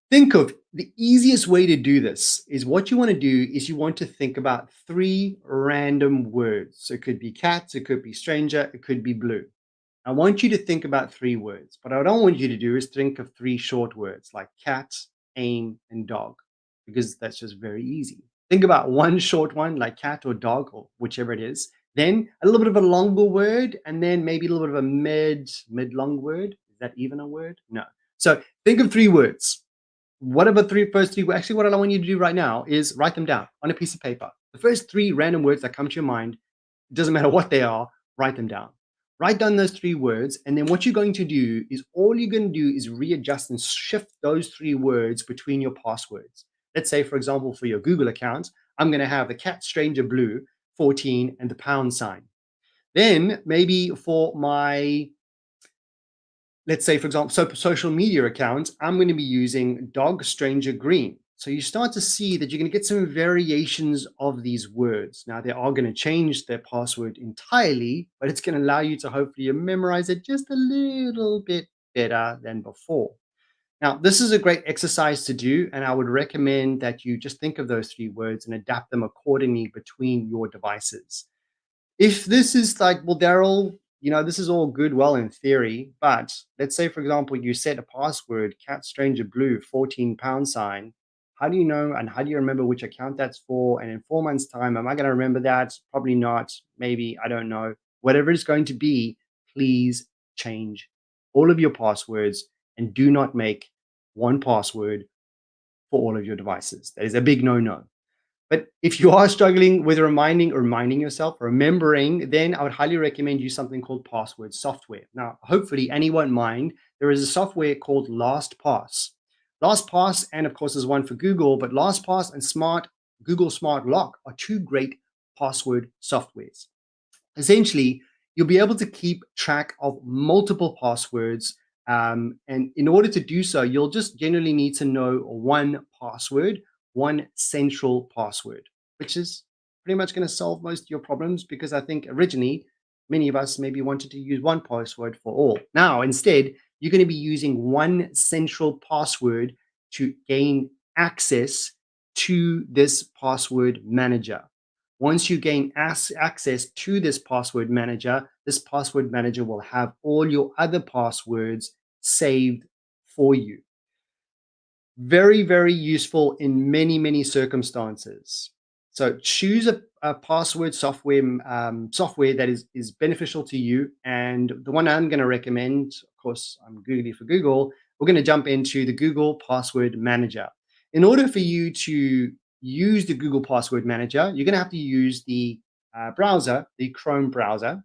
think of the easiest way to do this is what you want to do is you want to think about three random words. So it could be cat, it could be stranger, it could be blue. I want you to think about three words. What I don't want you to do is think of three short words like cat, aim, and dog, because that's just very easy. Think about one short one like cat or dog or whichever it is. Then a little bit of a longer word, and then maybe a little bit of a mid-long word. Is that even a word? No. So think of three words. Whatever first three, actually, what I want you to do right now is write them down on a piece of paper. The first three random words that come to your mind, it doesn't matter what they are, write them down. Write down those three words, and then what you're going to do is all you're going to do is readjust and shift those three words between your passwords. Let's say, for example, for your Google account, I'm going to have the cat stranger blue 14 and the pound sign. Then maybe for my, let's say, for example, social media accounts, I'm going to be using dog stranger green. So you start to see that you're going to get some variations of these words. Now, they are going to change their password entirely, but it's going to allow you to hopefully memorize it just a little bit better than before. Now, this is a great exercise to do, and I would recommend that you just think of those three words and adapt them accordingly between your devices. If this is like, well, Daryl, this is all good, well, in theory, but let's say, for example, you set a password, cat stranger blue, 14 pound sign. How do you know and how do you remember which account that's for? And in 4 months' time, am I going to remember that? Probably not. Maybe, I don't know. Whatever it's going to be, please change all of your passwords and do not make one password for all of your devices. That is a big no-no. But if you are struggling with reminding yourself, remembering, then I would highly recommend you something called password software. Now, hopefully, and you won't mind, there is a software called LastPass. LastPass, and of course, there's one for Google, but LastPass and Google Smart Lock are two great password softwares. Essentially, you'll be able to keep track of multiple passwords. And in order to do so, you'll just generally need to know one password, one central password, which is pretty much going to solve most of your problems because I think originally many of us maybe wanted to use one password for all. Now, instead, you're going to be using one central password to gain access to this password manager. Once you gain access to this password manager will have all your other passwords saved for you. Very, very useful in many, many circumstances. So choose a password software that is beneficial to you. And the one I'm going to recommend, of course, I'm googly for Google. We're going to jump into the Google Password Manager. In order for you to use the Google Password Manager, you're going to have to use the browser, the Chrome browser,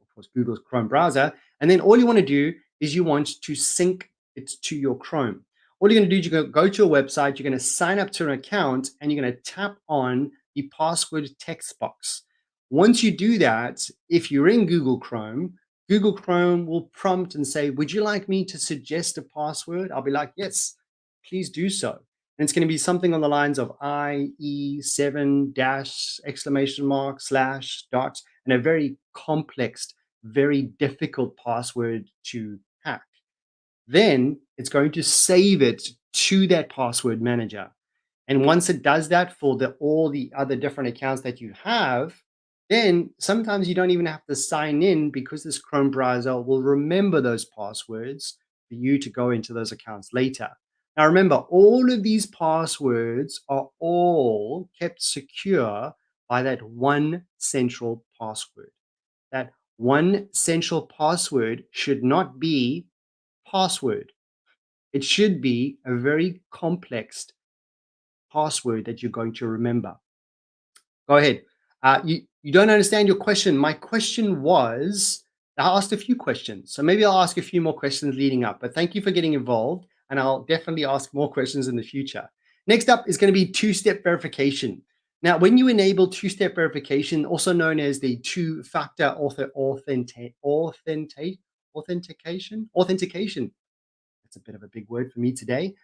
of course, Google's Chrome browser. And then all you want to do is you want to sync it to your Chrome. All you're going to do is you're going to go to a website, you're going to sign up to an account, and you're going to tap on the password text box. Once you do that, if you're in Google Chrome will prompt and say, would you like me to suggest a password? I'll be like, yes, please do so. And it's going to be something on the lines of IE7 dash exclamation mark slash dot, and a very complex, very difficult password to hack. Then it's going to save it to that password manager. And once it does that for all the other different accounts that you have, then sometimes you don't even have to sign in, because this Chrome browser will remember those passwords for you to go into those accounts later. Now remember, all of these passwords are all kept secure by that one central password. That one central password should not be password. It should be a very complex password that you're going to remember. Go ahead. You don't understand your question. My question was, I asked a few questions. So maybe I'll ask a few more questions leading up. But thank you for getting involved. And I'll definitely ask more questions in the future. Next up is going to be two-step verification. Now, when you enable two-step verification, also known as the two-factor authentication. That's a bit of a big word for me today,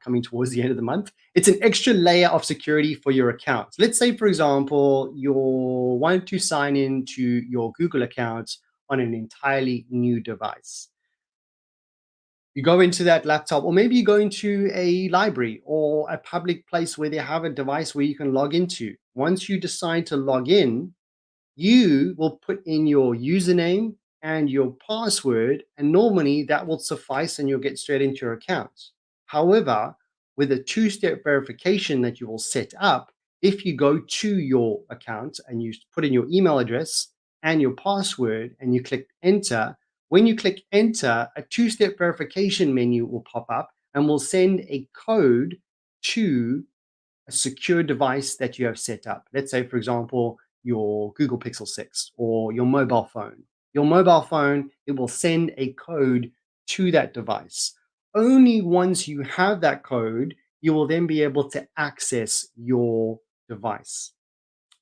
coming towards the end of the month. It's an extra layer of security for your account. Let's say, for example, you want to sign in to your Google account on an entirely new device. You go into that laptop, or maybe you go into a library or a public place where they have a device where you can log into. Once you decide to log in, you will put in your username and your password, and normally that will suffice and you'll get straight into your account. However, with a two-step verification that you will set up, if you go to your account and you put in your email address and your password and you click enter, when you click enter, a two-step verification menu will pop up and will send a code to a secure device that you have set up. Let's say, for example, your Google Pixel 6 or your mobile phone. Your mobile phone, it will send a code to that device. Only once you have that code, you will then be able to access your device.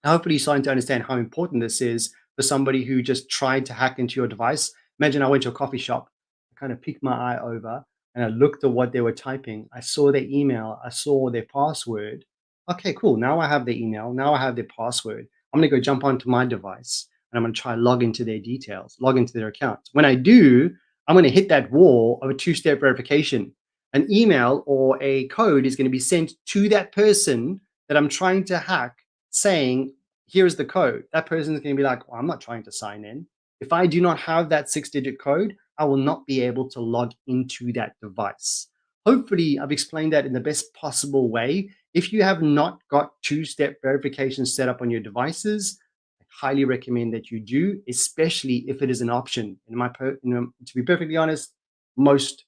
Now, hopefully you're starting to understand how important this is for somebody who just tried to hack into your device. Imagine I went to a coffee shop, I kind of peeked my eye over and I looked at what they were typing. I saw their email, I saw their password. Okay, cool. Now I have their email. Now I have their password. I'm going to go jump onto my device and I'm going to try log into their details, log into their account. When I do, I'm going to hit that wall of a two-step verification. An email or a code is going to be sent to that person that I'm trying to hack, saying, here's the code. That person is going to be like, well, I'm not trying to sign in. If I do not have that 6-digit code, I will not be able to log into that device. Hopefully, I've explained that in the best possible way. If you have not got two-step verification set up on your devices, I highly recommend that you do, especially if it is an option. To be perfectly honest, most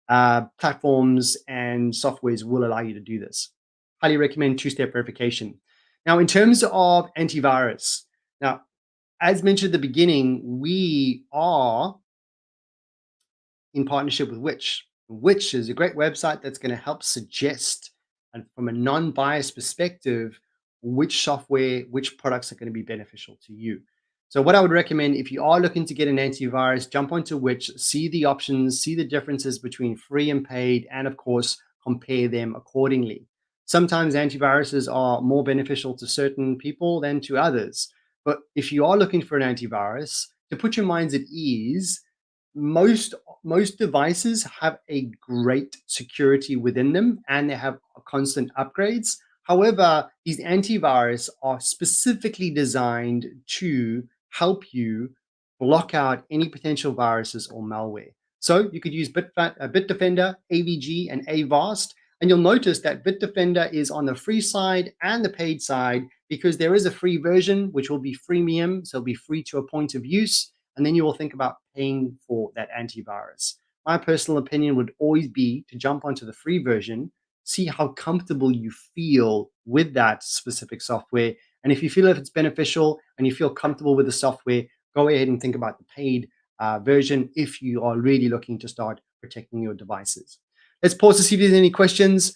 platforms and softwares will allow you to do this. Highly recommend two-step verification. Now, in terms of antivirus, now, as mentioned at the beginning, we are in partnership with Which. Which is a great website that's going to help suggest, and from a non-biased perspective, which software, which products are going to be beneficial to you. So what I would recommend, if you are looking to get an antivirus, jump onto Which, see the options, see the differences between free and paid, and of course, compare them accordingly. Sometimes antiviruses are more beneficial to certain people than to others. But if you are looking for an antivirus, to put your minds at ease, most devices have a great security within them and they have constant upgrades. However, these antivirus are specifically designed to help you block out any potential viruses or malware. So you could use Bitdefender, AVG, and Avast. And you'll notice that Bitdefender is on the free side and the paid side, because there is a free version, which will be freemium. So it'll be free to a point of use. And then you will think about paying for that antivirus. My personal opinion would always be to jump onto the free version, see how comfortable you feel with that specific software. And if you feel if it's beneficial and you feel comfortable with the software, go ahead and think about the paid version if you are really looking to start protecting your devices. Let's pause to see if there's any questions.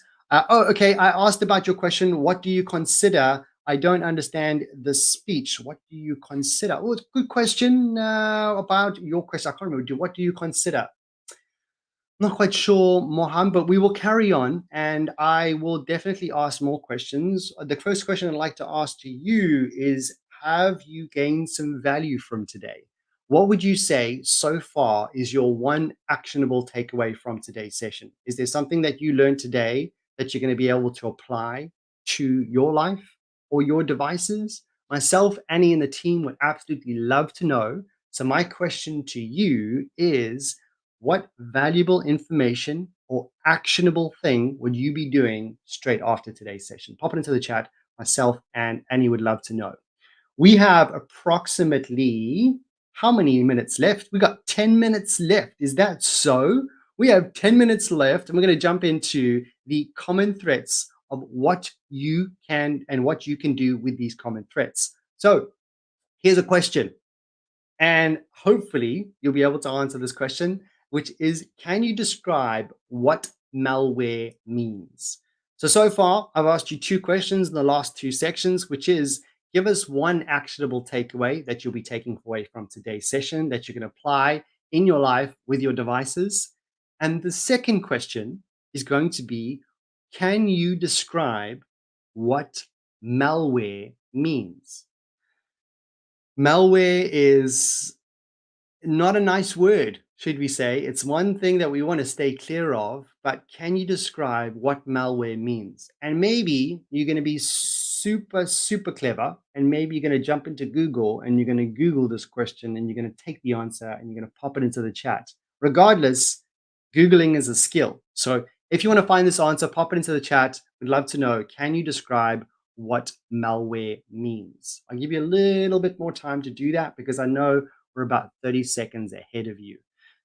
Okay. I asked about your question. What do you consider? I don't understand the speech. What do you consider? Oh, it's a good question about your question. I can't remember. What do you consider? Not quite sure, Mohan, but we will carry on and I will definitely ask more questions. The first question I'd like to ask to you is, have you gained some value from today? What would you say so far is your one actionable takeaway from today's session? Is there something that you learned today that you're going to be able to apply to your life or your devices? Myself, Annie, and the team would absolutely love to know. So my question to you is, what valuable information or actionable thing would you be doing straight after today's session? Pop it into the chat. Myself and Annie would love to know. We have approximately how many minutes left? We got 10 minutes left. Is that so? We have 10 minutes left, and we're going to jump into the common threats of what you can and what you can do with these common threats. So here's a question. And hopefully you'll be able to answer this question, which is, can you describe what malware means? So far, I've asked you two questions in the last two sections, which is, give us one actionable takeaway that you'll be taking away from today's session that you can apply in your life with your devices. And the second question is going to be, can you describe what malware means? Malware is not a nice word, should we say. It's one thing that we want to stay clear of, but can you describe what malware means? And maybe you're going to be super, super clever, and maybe you're going to jump into Google and you're going to Google this question and you're going to take the answer and you're going to pop it into the chat. Regardless, Googling is a skill. So if you want to find this answer, pop it into the chat. We'd love to know, can you describe what malware means? I'll give you a little bit more time to do that because I know we're about 30 seconds ahead of you.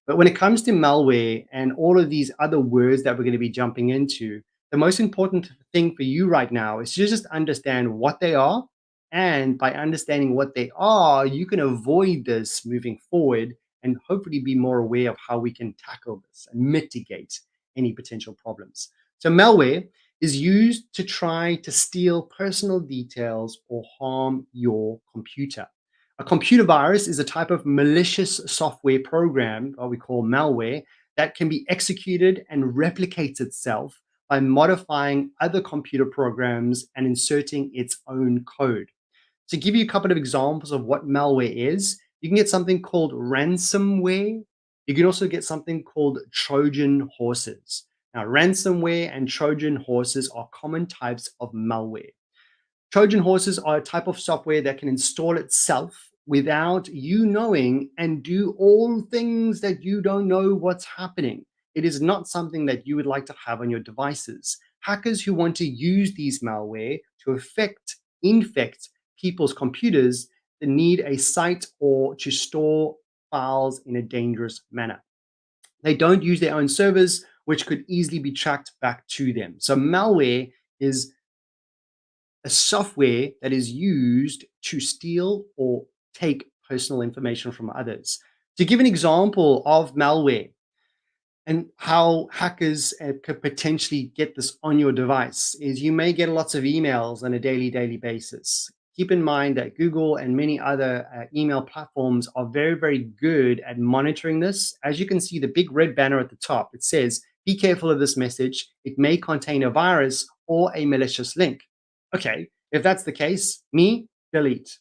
But when it comes to malware and all of these other words that we're going to be jumping into, the most important thing for you right now is to just understand what they are. And by understanding what they are, you can avoid this moving forward and hopefully be more aware of how we can tackle this and mitigate any potential problems. So malware is used to try to steal personal details or harm your computer. A computer virus is a type of malicious software program, or we call malware, that can be executed and replicates itself by modifying other computer programs and inserting its own code. To give you a couple of examples of what malware is, you can get something called ransomware. You can also get something called Trojan horses. Now, ransomware and Trojan horses are common types of malware. Trojan horses are a type of software that can install itself without you knowing and do all things that you don't know what's happening. It is not something that you would like to have on your devices. Hackers who want to use these malware to infect people's computers need a site or to store files in a dangerous manner. They don't use their own servers, which could easily be tracked back to them. So malware is a software that is used to steal or take personal information from others. To give an example of malware and how hackers could potentially get this on your device is, you may get lots of emails on a daily basis. Keep in mind that Google and many other email platforms are very, very good at monitoring this. As you can see, the big red banner at the top, it says, be careful of this message. It may contain a virus or a malicious link. Okay, if that's the case, delete,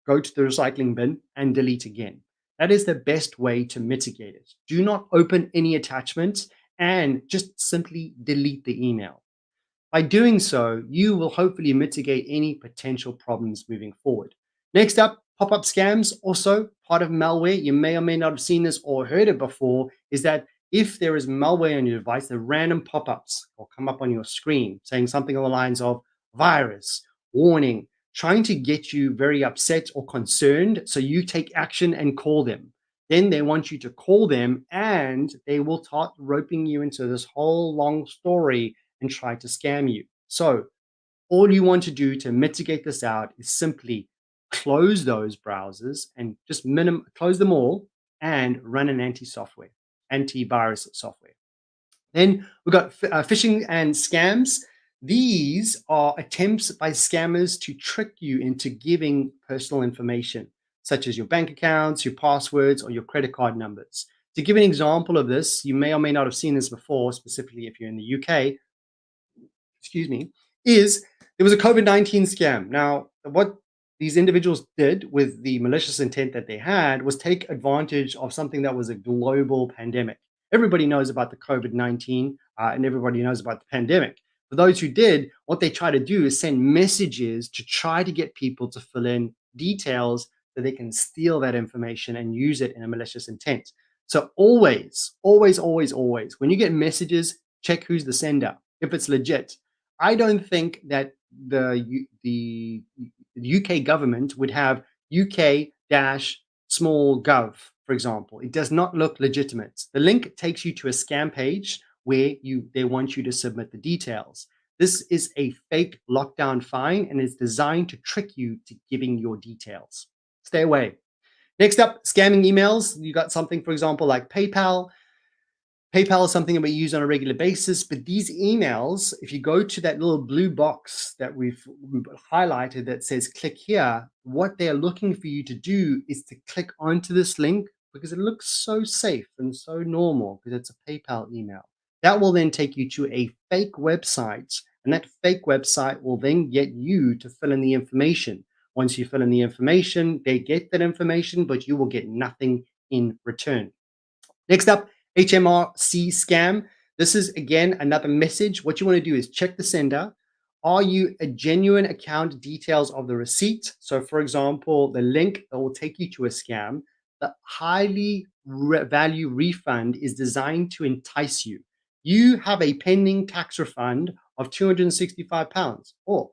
go to the recycling bin and delete again. That is the best way to mitigate it. Do not open any attachments and just simply delete the email. By doing so, you will hopefully mitigate any potential problems moving forward. Next up, pop-up scams, also part of malware. You may or may not have seen this or heard it before, is that if there is malware on your device, the random pop-ups will come up on your screen saying something along the lines of virus, warning, trying to get you very upset or concerned so you take action and call them. Then they want you to call them and they will start roping you into this whole long story and try to scam you. So all you want to do to mitigate this out is simply close those browsers and just close them all and run an antivirus software. Then we've got phishing and scams. These are attempts by scammers to trick you into giving personal information, such as your bank accounts, your passwords, or your credit card numbers. To give an example of this, you may or may not have seen this before, specifically if you're in the UK, excuse me, is there was a COVID-19 scam. Now, what these individuals did with the malicious intent that they had was take advantage of something that was a global pandemic. Everybody knows about the COVID-19 and everybody knows about the pandemic. For those who did, what they try to do is send messages to try to get people to fill in details so they can steal that information and use it in a malicious intent. So always, always, always, always, when you get messages, check who's the sender. If it's legit, I don't think that the UK government would have UK-small gov, for example. It does not look legitimate. The link takes you to a scam page where they want you to submit the details. This is a fake lockdown fine and is designed to trick you to giving your details. Stay away. Next up, scamming emails. You got something, for example, like PayPal. PayPal is something that we use on a regular basis, but these emails, if you go to that little blue box that we've highlighted that says click here, what they're looking for you to do is to click onto this link because it looks so safe and so normal because it's a PayPal email. That will then take you to a fake website, and that fake website will then get you to fill in the information. Once you fill in the information, they get that information, but you will get nothing in return. Next up, HMRC scam. This is, again, another message. What you want to do is check the sender. Are you a genuine account details of the receipt? So, for example, the link that will take you to a scam, the highly value refund is designed to entice you. You have a pending tax refund of £265. Oh,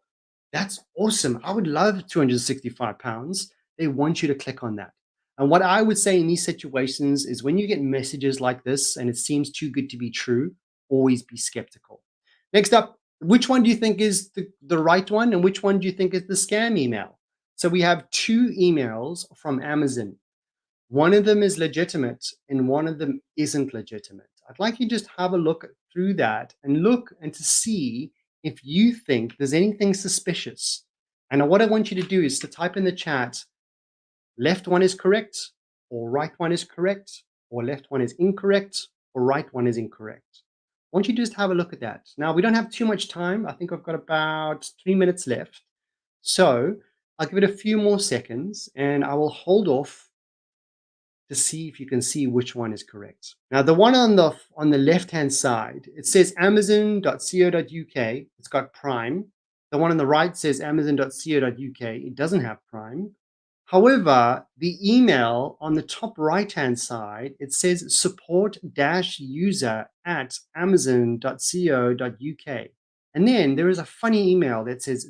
that's awesome. I would love £265. They want you to click on that. And what I would say in these situations is when you get messages like this and it seems too good to be true, always be skeptical. Next up, which one do you think is the right one and which one do you think is the scam email? So we have two emails from Amazon. One of them is legitimate and one of them isn't legitimate. I'd like you to just have a look through that and look and to see if you think there's anything suspicious. And what I want you to do is to type in the chat, left one is correct, or right one is correct, or left one is incorrect, or right one is incorrect. I want you to just have a look at that. Now, we don't have too much time. I think I've got about 3 minutes left. So I'll give it a few more seconds and I will hold off to see if you can see which one is correct. Now, the one on the left-hand side, it says amazon.co.uk. It's got Prime. The one on the right says amazon.co.uk. It doesn't have Prime. However, the email on the top right-hand side, it says support-user@amazon.co.uk. And then there is a funny email that says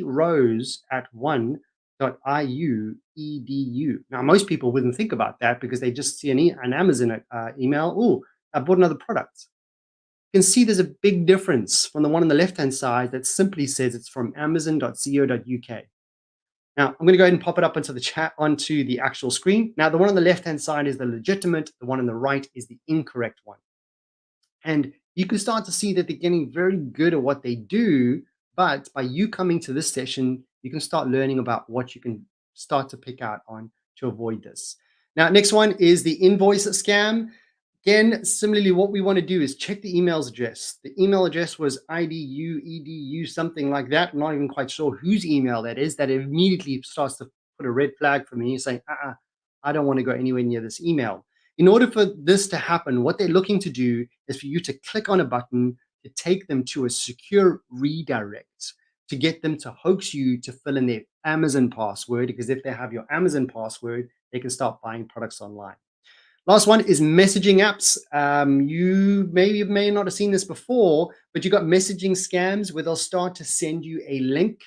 crose@one.iu.edu. Now, most people wouldn't think about that because they just see an Amazon email. Oh, I bought another product. You can see there's a big difference from the one on the left-hand side that simply says it's from amazon.co.uk. Now, I'm going to go ahead and pop it up into the chat onto the actual screen. Now, the one on the left-hand side is the legitimate. The one on the right is the incorrect one. And you can start to see that they're getting very good at what they do. But by you coming to this session, you can start learning about what you can start to pick out on to avoid this. Now, next one is the invoice scam. Again, similarly, what we want to do is check the email address. The email address was IDU, EDU, something like that. I'm not even quite sure whose email that is. That immediately starts to put a red flag for me saying, I don't want to go anywhere near this email. In order for this to happen, what they're looking to do is for you to click on a button to take them to a secure redirect to get them to hoax you to fill in their Amazon password, because if they have your Amazon password, they can start buying products online. Last one is messaging apps. You may not have seen this before, but you got messaging scams where they'll start to send you a link.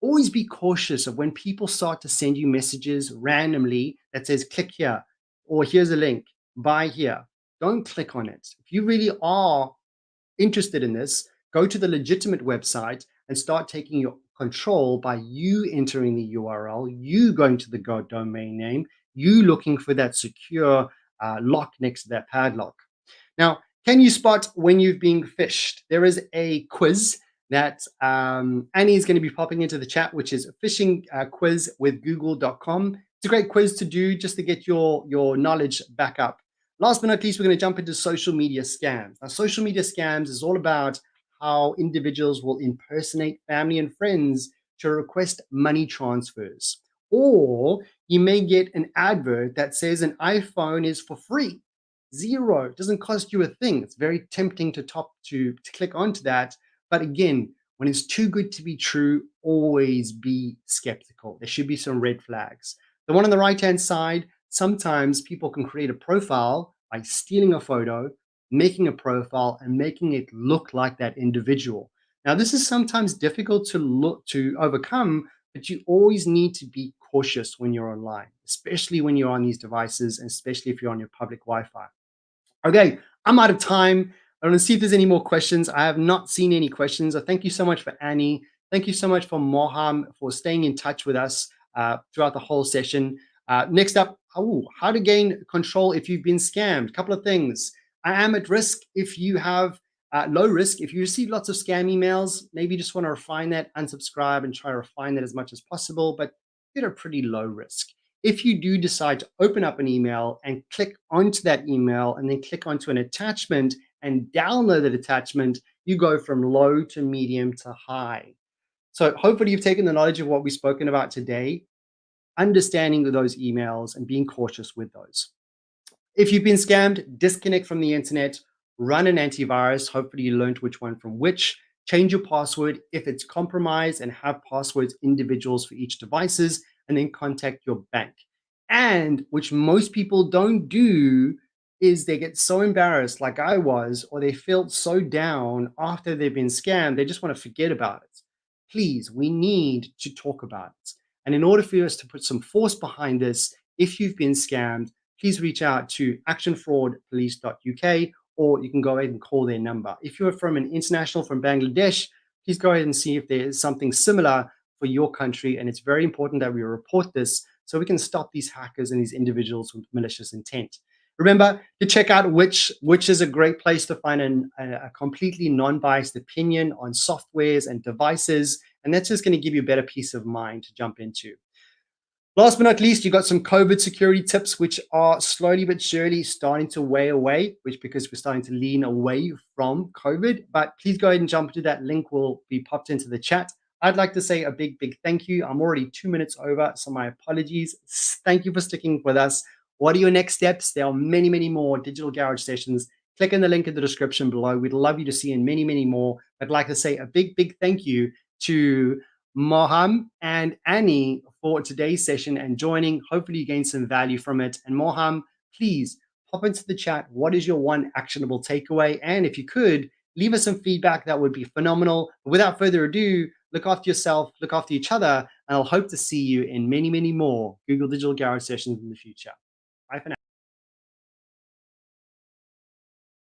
Always be cautious of when people start to send you messages randomly that says, click here. or here's a link, buy here. Don't click on it. If you really are interested in this, go to the legitimate website and start taking your control by you entering the URL, you going to the domain name, you looking for that secure lock next to that padlock. Now, can you spot when you've been phished? There is a quiz that Annie is going to be popping into the chat, which is a phishing quiz with google.com. It's a great quiz to do just to get your knowledge back up. Last but not least, we're going to jump into social media scams. Now, social media scams is all about how individuals will impersonate family and friends to request money transfers. Or you may get an advert that says an iPhone is for free. Zero. It doesn't cost you a thing. It's very tempting to click onto that. But again, when it's too good to be true, always be skeptical. There should be some red flags. The one on the right-hand side, sometimes people can create a profile by stealing a photo, making a profile, and making it look like that individual. Now, this is sometimes difficult to overcome, but you always need to be cautious when you're online, especially when you're on these devices, and especially if you're on your public Wi-Fi. Okay, I'm out of time. I want to see if there's any more questions. I have not seen any questions. Thank you so much for Annie. Thank you so much for Moham for staying in touch with us throughout the whole session. Next up, how to gain control if you've been scammed. A couple of things. I am at risk if you have low risk. If you receive lots of scam emails, maybe you just want to refine that, unsubscribe, and try to refine that as much as possible, but you're at a pretty low risk. If you do decide to open up an email and click onto that email and then click onto an attachment and download that attachment, you go from low to medium to high. So hopefully you've taken the knowledge of what we've spoken about today, understanding those emails and being cautious with those. If you've been scammed, disconnect from the internet, run an antivirus. Hopefully you learned which one from which. Change your password if it's compromised and have passwords individuals for each devices, and then contact your bank. And which most people don't do is they get so embarrassed like I was, or they felt so down after they've been scammed, they just want to forget about it. Please, we need to talk about it. And in order for us to put some force behind this, if you've been scammed, please reach out to actionfraudpolice.uk, or you can go ahead and call their number. If you're from an international from Bangladesh, please go ahead and see if there is something similar for your country. And it's very important that we report this so we can stop these hackers and these individuals with malicious intent. Remember to check out Which is a great place to find a completely non-biased opinion on softwares and devices. And that's just going to give you a better peace of mind to jump into. Last but not least, you got some COVID security tips, which are slowly but surely starting to wear away, because we're starting to lean away from COVID. But please go ahead and jump into that link will be popped into the chat. I'd like to say a big thank you. I'm already 2 minutes over, so my apologies. Thank you for sticking with us. What are your next steps? There are many more Digital Garage sessions. Click on the link in the description below. We'd love you to see in many more. I'd like to say a big thank you to Moham and Annie for today's session and joining. Hopefully you gained some value from it. And Moham, please pop into the chat. What is your one actionable takeaway? And if you could, leave us some feedback. That would be phenomenal. But without further ado, look after yourself, look after each other, and I'll hope to see you in many more Google Digital Garage sessions in the future.